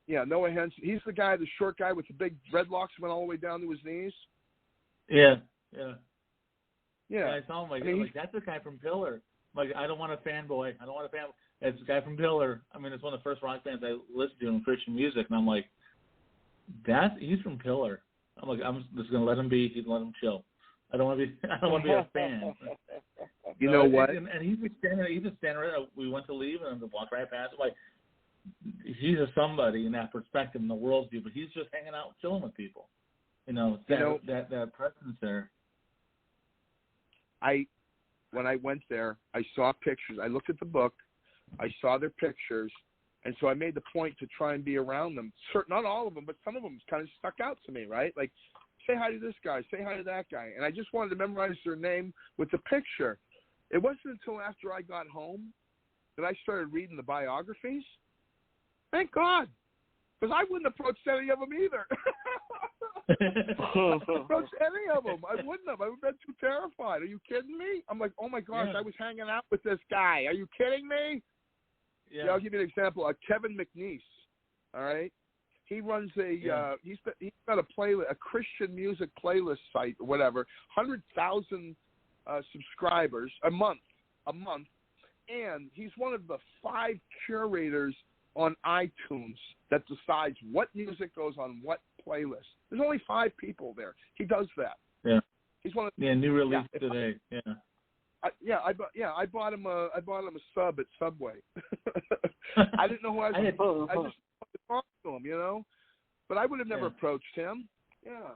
Yeah, Noah Henson. He's the guy, the short guy with the big dreadlocks went all the way down to his knees. Yeah. Yeah. I saw him like that's the guy from Pillar. Like, I don't want a fanboy. It's the guy from Pillar. I mean, it's one of the first rock bands I listened to in Christian music, and I'm like, he's from Pillar. I'm like, I'm just gonna let him be. Let him chill. I don't want to be a fan. You know what? And he's just standing right. We went to leave, and I'm walk right past him. Like, he's a somebody in that perspective in the world's view, but he's just hanging out, chilling with people. That presence there. When I went there, I saw pictures. I looked at the book. I saw their pictures, and so I made the point to try and be around them. Not all of them, but some of them kind of stuck out to me, right? Like, say hi to this guy, say hi to that guy. And I just wanted to memorize their name with the picture. It wasn't until after I got home that I started reading the biographies. Thank God, because I wouldn't approach any of them either. Approach any of them. I wouldn't have. I would have been too terrified. Are you kidding me? I'm like, oh my gosh, I was hanging out with this guy. Are you kidding me? Yeah, I'll give you an example. Kevin McNeese, all right? He runs he's got a Christian music playlist site or whatever, 100,000 subscribers a month, and he's one of the 5 curators on iTunes that decides what music goes on what playlist. There's only 5 people there. He does that. Yeah. He's one of new release today. I bought him a sub at Subway. I didn't know who I was. I just wanted to talk to him, But I would have never approached him. Yeah.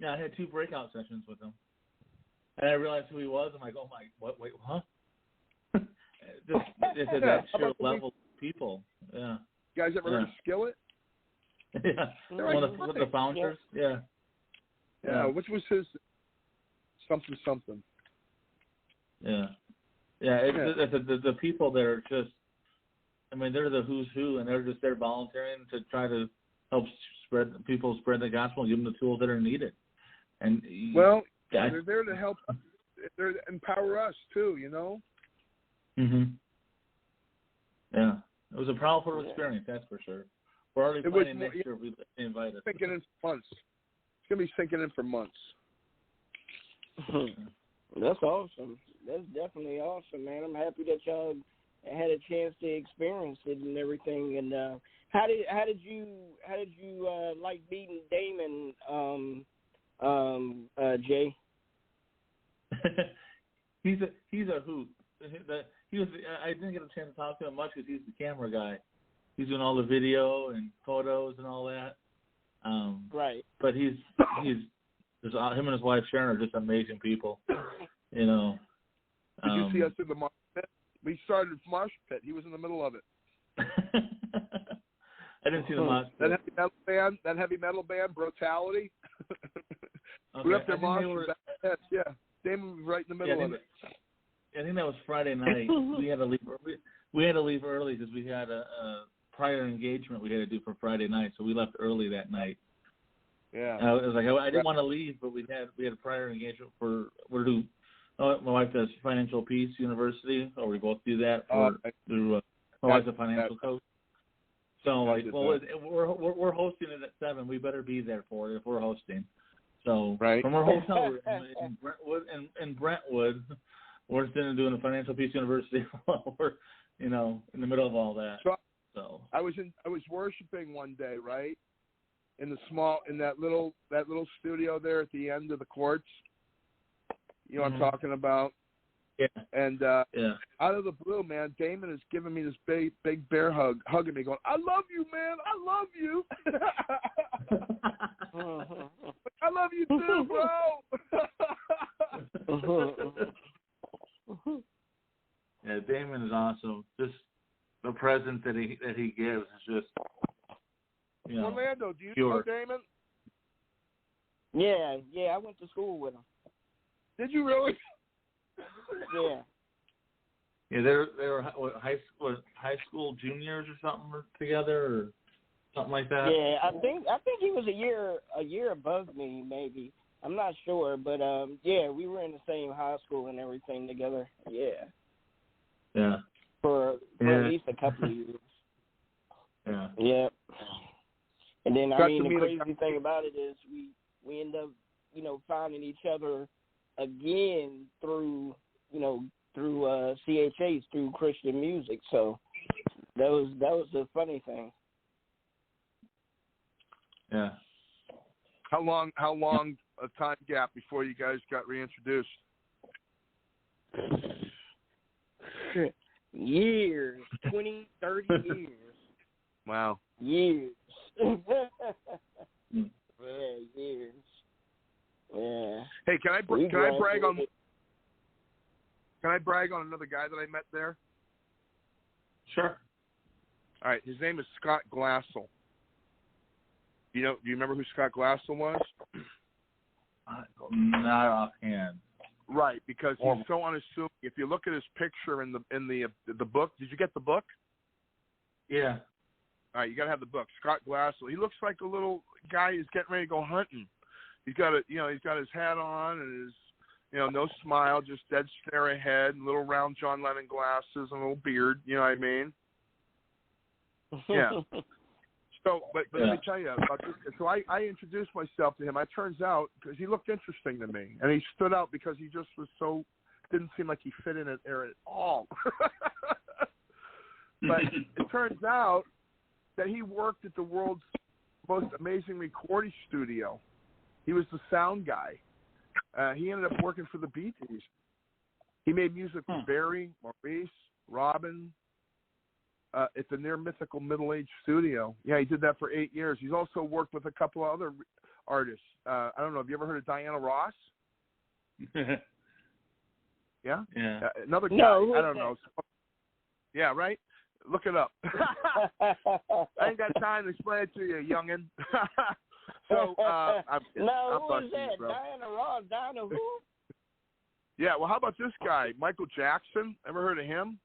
Yeah, I had 2 breakout sessions with him, and I realized who he was. I'm like, oh my, what? Wait, huh? It's at that sheer level of people. Yeah. You guys ever heard of Skillet? Yeah. One of the founders. Yeah. Yeah. Which was his something. Yeah. Yeah. The people that are just, I mean, they're the who's who, and they're just there volunteering to try to help spread the gospel and give them the tools that are needed. And they're there to help. They're to empower us too. Mhm. Yeah. It was a powerful experience, that's for sure. We're already planning next year if we invite us. Sinking in for months. It's going to be sinking in for months. That's awesome. That's definitely awesome, man. I'm happy that y'all had a chance to experience it and everything. And how did you like meeting Damon, Jay? He's a hoot. I didn't get a chance to talk to him much because he's the camera guy. He's doing all the video and photos and all that. Right. But him and his wife Sharon are just amazing people. Did you see us in the mosh pit? We started mosh pit. He was in the middle of it. I didn't see the mosh pit. That heavy metal band, Brutality. Okay. We were up there mosh. Yeah. Damon was right in the middle of it. I think that was Friday night. We had to leave. We had to leave early because we had a prior engagement we had to do for Friday night, so we left early that night. Yeah. I was like, I didn't want to leave, but we had a prior engagement for my wife does Financial Peace University, or we both do that through my wife's a financial coach. So we're hosting it at 7. We better be there for it if we're hosting. So from our hotel in Brentwood, we're sitting doing a Financial Peace University while we're in the middle of all that. So I was worshiping one day, right? In that little studio there at the end of the courts. You know what I'm talking about? Yeah. And out of the blue, man, Damon is giving me this big bear hug, hugging me, going, "I love you, man. I love you." I love you too, bro. Yeah, Damon is awesome. Just the presence that he gives is just Orlando, do you pure. know Damon? Yeah, I went to school with him. Did you really? Yeah. Yeah, they were high school juniors or something together, or something like that. Yeah, I think he was a year above me, maybe. I'm not sure, but yeah, we were in the same high school and everything together. Yeah. Yeah. For at least a couple of years. Yeah. Yeah. And then the crazy thing about it is we end up, finding each other again through CHAs, through Christian music. So that was the funny thing. Yeah. How long a time gap before you guys got reintroduced? Years, 20, 30 years. Wow. Years. Yeah, years. Yeah. Hey, can I brag on another guy that I met there? Sure. All right, his name is Scott Glassell. Do you remember who Scott Glassell was? Not offhand. Right, because he's so unassuming. If you look at his picture in the book, did you get the book? Yeah. All right, you got to have the book. Scott Glassell. He looks like a little guy who's getting ready to go hunting. He's got his hat on and his, no smile, just dead stare ahead, and little round John Lennon glasses and a little beard. You know what I mean? Yeah. So, but let me tell you about this. So I introduced myself to him. It turns out, because he looked interesting to me, and he stood out because he just was didn't seem like he fit in there at all. But it turns out that he worked at the world's most amazing recording studio. He was the sound guy. He ended up working for the Bee Gees. He made music for Barry, Maurice, Robin, at the near mythical Middle Age studio. Yeah, he did that for 8 years. He's also worked with a couple of other artists. I don't know. Have you ever heard of Diana Ross? Yeah? Yeah. Another guy. No, I don't know. Yeah, right? Look it up. I ain't got time to explain it to you, youngin'. So, who is that? Diana Ross. Diana who? Yeah, well, how about this guy, Michael Jackson? Ever heard of him?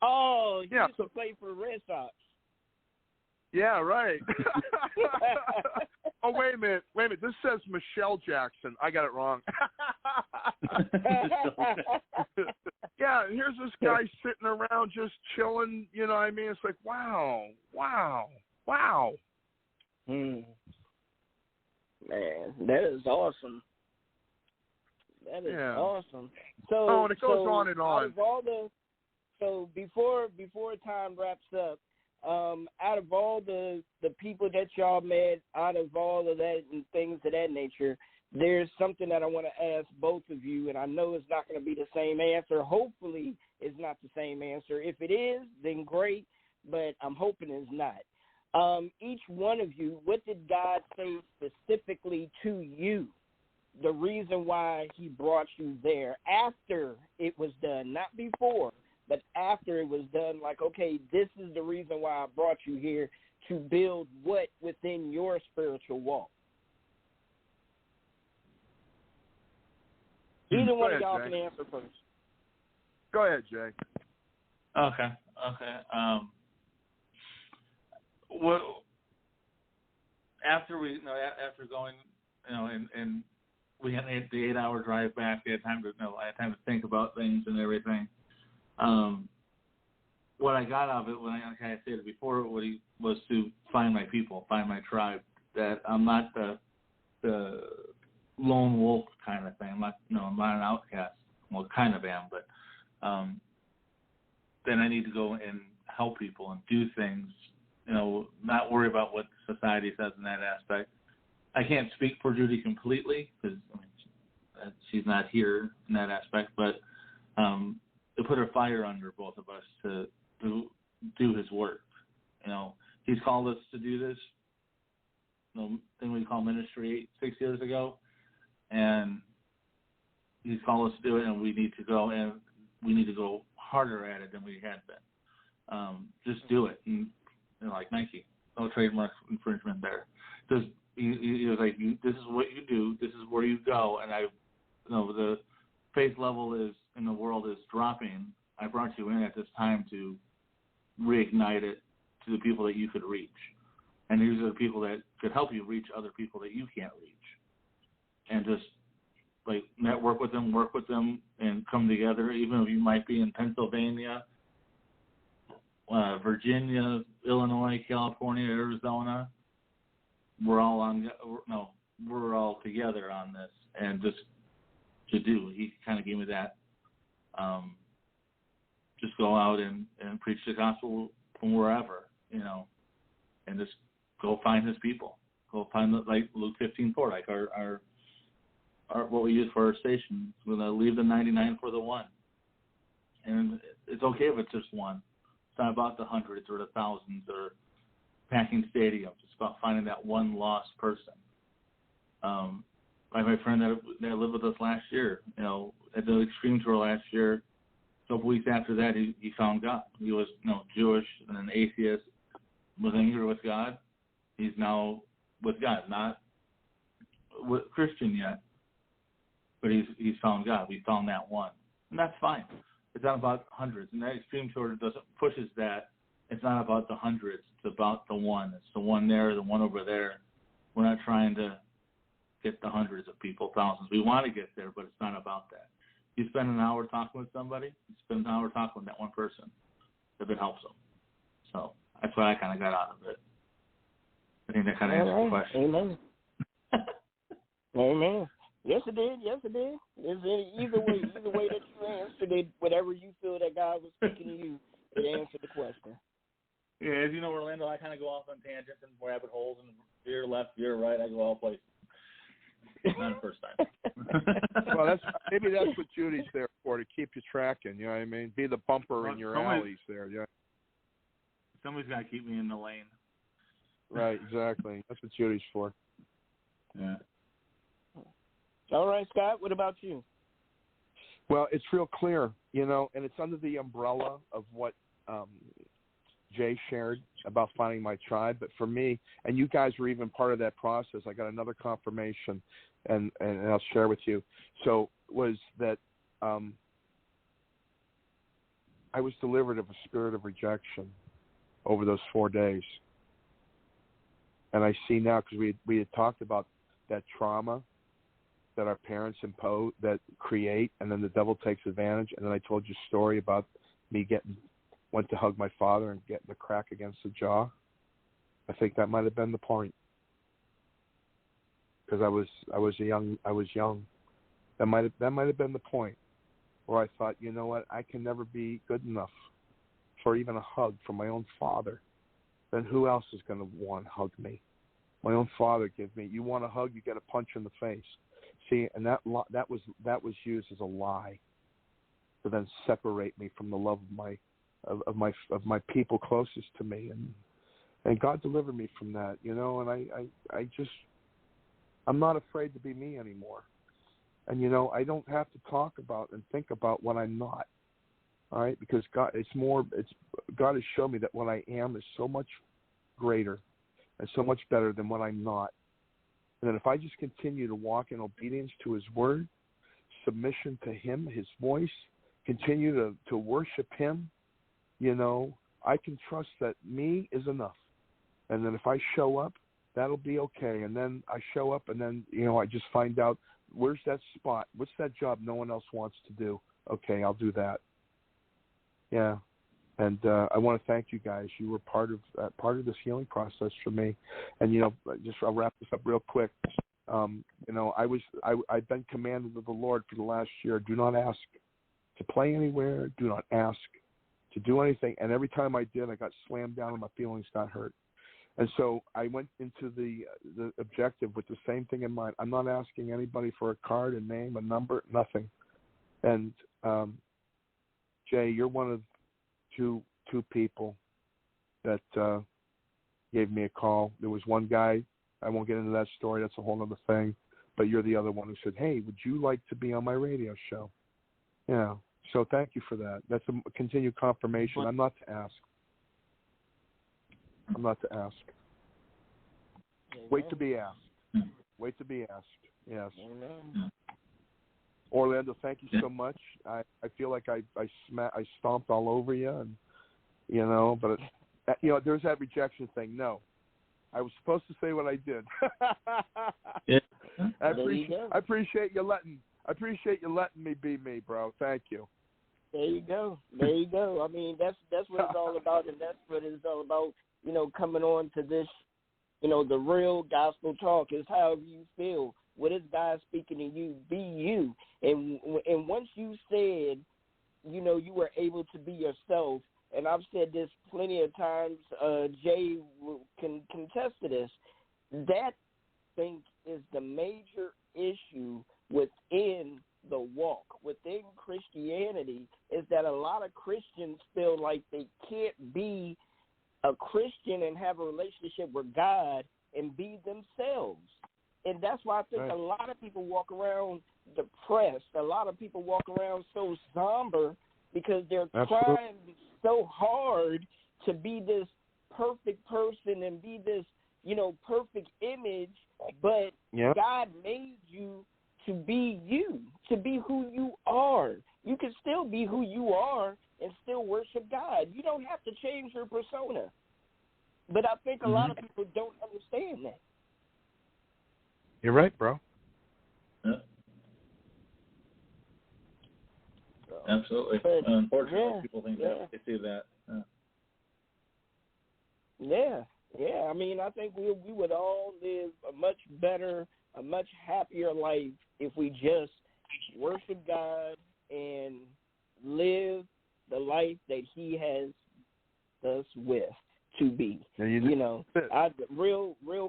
Oh, he used to play for the Red Sox. Yeah, right. Oh, wait a minute. This says Michelle Jackson. I got it wrong. Yeah, and here's this guy sitting around just chilling. You know what I mean? It's like, wow. Man, that is awesome. That is awesome. So, and it goes on and on. So before time wraps up, out of all the people that y'all met, out of all of that and things of that nature, there's something that I want to ask both of you, and I know it's not going to be the same answer. Hopefully it's not the same answer. If it is, then great, but I'm hoping it's not. Each one of you, what did God say specifically to you? The reason why he brought you there after it was done, not before, but after it was done, like, okay, this is the reason why I brought you here, to build what within your spiritual walk? Either one of y'all can answer first. Go ahead, Jay. Okay. Well, after going, and we had the 8-hour drive back, I had time to think about things and everything. What I got out of it, like I said before, was to find my people, find my tribe. That I'm not the lone wolf kind of thing. I'm not an outcast. Well, kind of am, but then I need to go and help people and do things. Not worry about what society says in that aspect. I can't speak for Judy completely because she's not here in that aspect, but to put a fire under both of us to do his work. He's called us to do this thing we call ministry 6 years ago, and he's called us to do it, and we need to go harder at it than we had been. Just do it, and like Nike, no trademark infringement there. Just he was like, this is what you do, this is where you go, and I the faith level is in the world is dropping. I brought you in at this time to reignite it to the people that you could reach. And these are the people that could help you reach other people that you can't reach. And just, like, network with them, work with them, and come together, even if you might be in Pennsylvania, Virginia, Illinois, California, Arizona. We're all together on this. And just to do, he kind of gave me that, just go out and preach the gospel from wherever, and just go find his people. Go find, like Luke 15:4, like our what we use for our station. We're going to leave the 99 for the one. And it's okay if it's just one. It's not about the hundreds or the thousands or packing stadiums. It's about finding that one lost person. Like my friend that lived with us last year, at the Extreme Tour last year, a couple weeks after that, he found God. He was, Jewish and an atheist, was angry with God. He's now with God, not Christian yet, but he's found God. We found that one, and that's fine. It's not about hundreds, and that Extreme Tour pushes that. It's not about the hundreds. It's about the one. It's the one there, the one over there. We're not trying to get the hundreds of people, thousands. We want to get there, but it's not about that. You spend an hour talking with somebody, you spend an hour talking with that one person, if it helps them. So that's what I kind of got out of it. I think that kind of answers the question. Amen. Amen. Yes, it did. Yes, it did. Either way that you answered it, whatever you feel that God was speaking to you, it answered the question. Yeah, as you know, Orlando, I kind of go off on tangents and rabbit holes, and you're left, you're right, I go all places. Not the first time. Well, maybe that's what Judy's there for, to keep you tracking. You know what I mean? Be the bumper in your alleys there. Yeah. Somebody's got to keep me in the lane. Right. Exactly. That's what Judy's for. Yeah. All right, Scott. What about you? Well, it's real clear, and it's under the umbrella of what Jay shared about finding my tribe. But for me, and you guys were even part of that process, I got another confirmation, and I'll share with you. So was that I was delivered of a spirit of rejection over those 4 days. And I see now, because we had talked about that trauma that our parents impose, that create, and then the devil takes advantage. And then I told you a story about me went to hug my father and getting the crack against the jaw. I think that might have been the point, because I was young. That might have been the point where I thought, you know what, I can never be good enough for even a hug from my own father. Then who else is going to want to hug me? My own father gives me. You want a hug, you get a punch in the face. See, and that was used as a lie to then separate me from the love of my people closest to me, and God delivered me from that, and I'm not afraid to be me anymore. And I don't have to talk about and think about what I'm not. All right, because God has shown me that what I am is so much greater and so much better than what I'm not. And then if I just continue to walk in obedience to his word, submission to him, his voice, continue to worship him, I can trust that me is enough. And then if I show up, that'll be okay. And then I show up, and then, I just find out, where's that spot? What's that job no one else wants to do? Okay, I'll do that. Yeah. And I want to thank you guys. You were part of this healing process for me. And I'll wrap this up real quick. I've been commanded of the Lord for the last year: do not ask to play anywhere. Do not ask to do anything. And every time I did, I got slammed down and my feelings got hurt. And so I went into the objective with the same thing in mind. I'm not asking anybody for a card, a name, a number, nothing. And Jay, you're one of two people that gave me a call. There was one guy, I won't get into that story, that's a whole other thing, but you're the other one who said, hey, would you like to be on my radio show? Yeah, so thank you for that. That's a continued confirmation. I'm not to ask. Amen. Wait to be asked. Wait to be asked, yes. Amen. Orlando, thank you so much. I feel like I stomped all over you, and but there's that rejection thing. No, I was supposed to say what I did. Yeah. I appreciate you letting me be me, bro. Thank you. There you go. I mean, that's what it's all about, and that's what it's all about. Coming on to this, the real gospel talk is however you feel. What is God speaking to you? Be you. And once you said, you were able to be yourself, and I've said this plenty of times, Jay can contest to this, that, I think, is the major issue within the walk, within Christianity, is that a lot of Christians feel like they can't be a Christian and have a relationship with God and be themselves. And that's why I think a lot of people walk around depressed. A lot of people walk around so somber because they're trying so hard to be this perfect person and be this, perfect image. But God made you to be you, to be who you are. You can still be who you are and still worship God. You don't have to change your persona. But I think a lot of people don't understand that. You're right, bro. Yeah. Absolutely. Unfortunately, people think that they see that. Yeah. I mean, I think we would all live a much better, a much happier life if we just worship God and live the life that He has us with to be. Real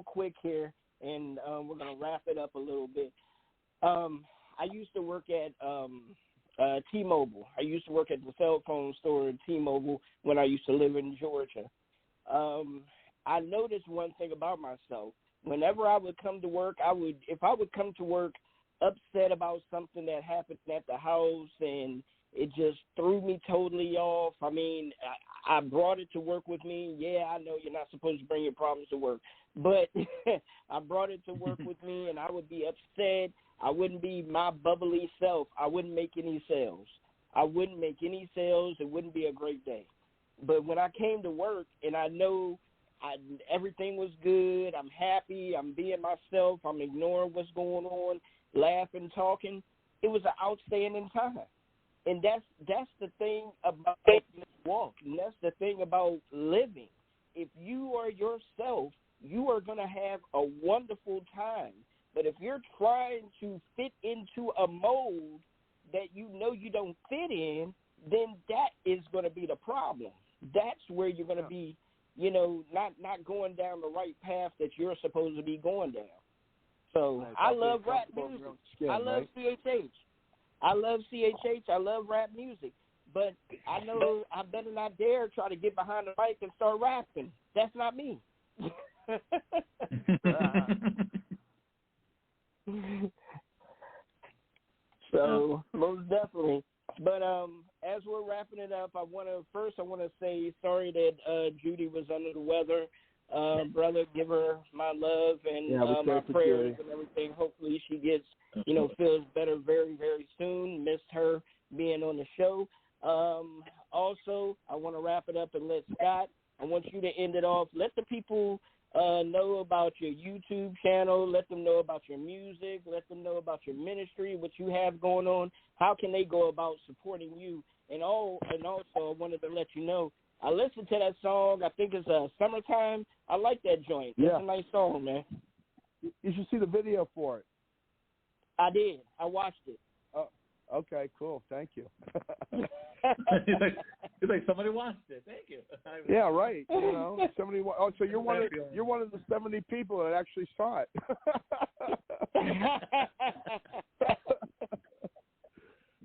quick here, and we're going to wrap it up a little bit. I used to work at T-Mobile. I used to work at the cell phone store at T-Mobile when I used to live in Georgia. I noticed one thing about myself. Whenever I would come to work, if I would come to work upset about something that happened at the house and it just threw me totally off. I mean, I brought it to work with me. Yeah, I know you're not supposed to bring your problems to work, but I brought it to work with me, and I would be upset. I wouldn't be my bubbly self. I wouldn't make any sales. It wouldn't be a great day. But when I came to work and I know everything was good, I'm happy, I'm being myself, I'm ignoring what's going on, laughing, talking, it was an outstanding time. And that's the thing about this walk, and that's the thing about living. If you are yourself, you are going to have a wonderful time. But if you're trying to fit into a mold that you don't fit in, then that is going to be the problem. That's where you're going to be, not going down the right path that you're supposed to be going down. So I love rap music. I love CHH. I love CHH. I love rap music. But I know I better not dare try to get behind the mic and start rapping. That's not me. So most definitely. But as we're wrapping it up, I want to say sorry that Judy was under the weather. Brother, give her my love and my prayers and everything. Hopefully she gets, feels better very, very soon. Missed her being on the show. Also, I want to wrap it up and let Scott, I want you to end it off. Let the people know about your YouTube channel. Let them know about your music. Let them know about your ministry, what you have going on. How can they go about supporting you? And also, I wanted to let you know, I listened to that song. I think it's Summertime. I like that joint. It's a nice song, man. You should see the video for it. I did. I watched it. Oh, okay, cool. Thank you. He's like somebody watched it. Thank you. Yeah, right. Somebody. Oh, so you're one of the 70 people that actually saw it.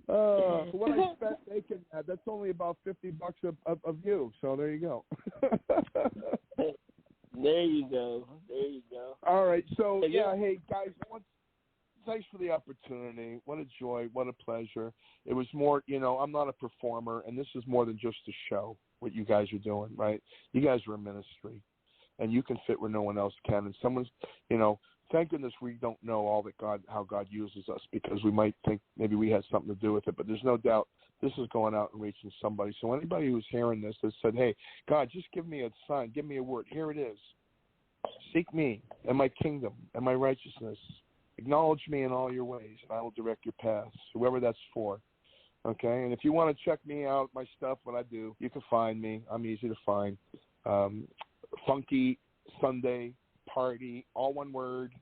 What I expect they can add, that's only about $50 of you. So there you go. There you go. All right. So hey guys, thanks for the opportunity. What a joy. What a pleasure. It was more, I'm not a performer, and this is more than just a show, what you guys are doing, right? You guys are a ministry, and you can fit where no one else can. And someone's, thank goodness we don't know all that how God uses us, because we might think maybe we had something to do with it. But there's no doubt this is going out and reaching somebody. So anybody who's hearing this that said, hey, God, just give me a sign, give me a word. Here it is. Seek me and my kingdom and my righteousness. Acknowledge me in all your ways, and I will direct your paths, whoever that's for. Okay? And if you want to check me out, my stuff, what I do, you can find me. I'm easy to find. Funky Sunday Party, all one word.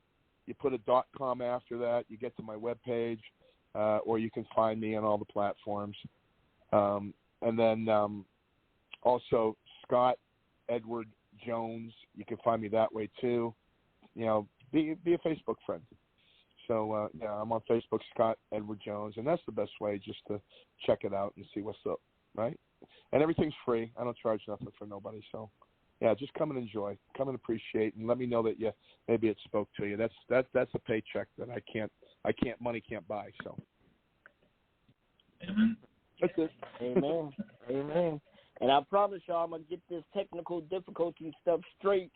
You put a .com after that, you get to my webpage, or you can find me on all the platforms. And then also Scott Edward Jones, you can find me that way too. You know, be a Facebook friend. So yeah, I'm on Facebook, Scott Edward Jones, and that's the best way, just to check it out and see what's up, right? And everything's free. I don't charge nothing for nobody. So yeah, just come and enjoy, come and appreciate, and let me know that maybe it spoke to you. That's a paycheck that money can't buy. So amen. That's it. Amen. Amen. And I promise y'all, I'm gonna get this technical difficulty stuff straight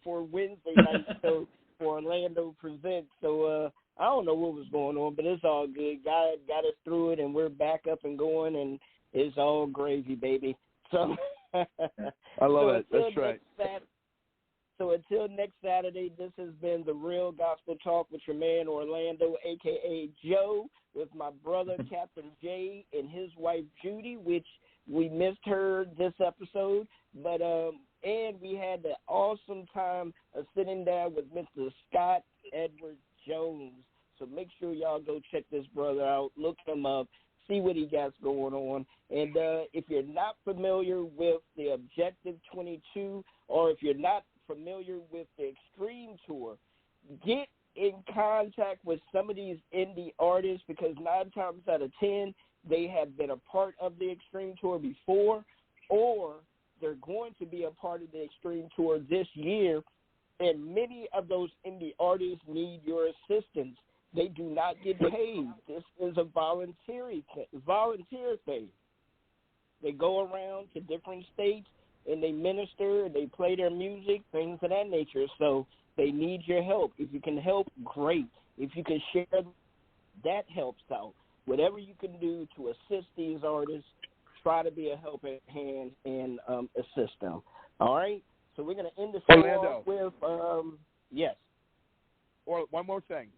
for Wednesday night show for Orlando Presents. So I don't know what was going on, but it's all good. God got us through it, and we're back up and going, and it's all gravy, baby. So I love it. That's right. So until next Saturday, this has been The Real Gospel Talk with your man Orlando, a.k.a. Joe, with my brother Captain Jay and his wife Judy, which we missed her this episode. But and we had the awesome time of sitting down with Mr. Scott Edward Jones. So make sure y'all go check this brother out, look him up, see what he got going on. And if you're not familiar with the Objective 22, or if you're not familiar with the Extreme Tour, get in contact with some of these indie artists, because 9 times out of 10, they have been a part of the Extreme Tour before, or they're going to be a part of the Extreme Tour this year, and many of those indie artists need your assistance. They do not get paid. This is a volunteer thing. They go around to different states, and they minister, and they play their music, things of that nature. So they need your help. If you can help, great. If you can share, that helps out. Whatever you can do to assist these artists, try to be a helping hand and assist them. All right? So we're going to end the show off with, yes. Or one more thing,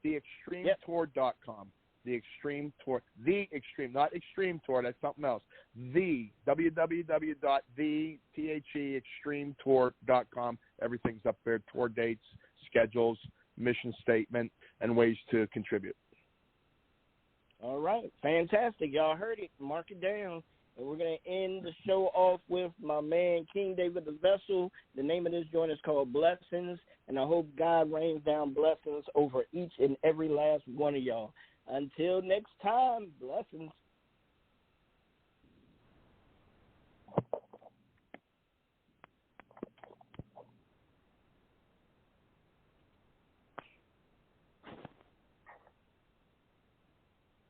theextremetour.com. The Extreme Tour, the Extreme, not Extreme Tour, that's something else. The, www.the.extremetour.com. Everything's up there, tour dates, schedules, mission statement, and ways to contribute. All right, fantastic. Y'all heard it. Mark it down. And we're going to end the show off with my man, King David the Vessel. The name of this joint is called Blessings, and I hope God rains down blessings over each and every last one of y'all. Until next time, blessings.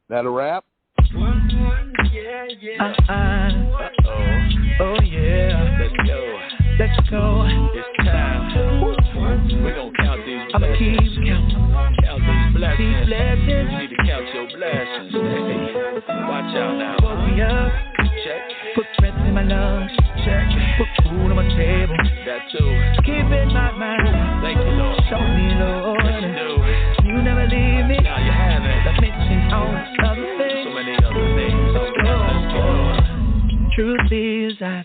That a wrap? Yeah. Oh yeah. Let's go. It's time. We're gonna count these blessings. I'ma keep counting. Count these blessings. These blessings. You need to count your blessings. Hey, watch out now. Woke me up. Check. Put breath in my lungs. Check. Put food on my table. That too. Keep in my mind. Thank you, Lord. Show me, Lord. What you do. You never leave me. Now you haven't. I mentioned all other things. So many other things. Let's go. Truth is, I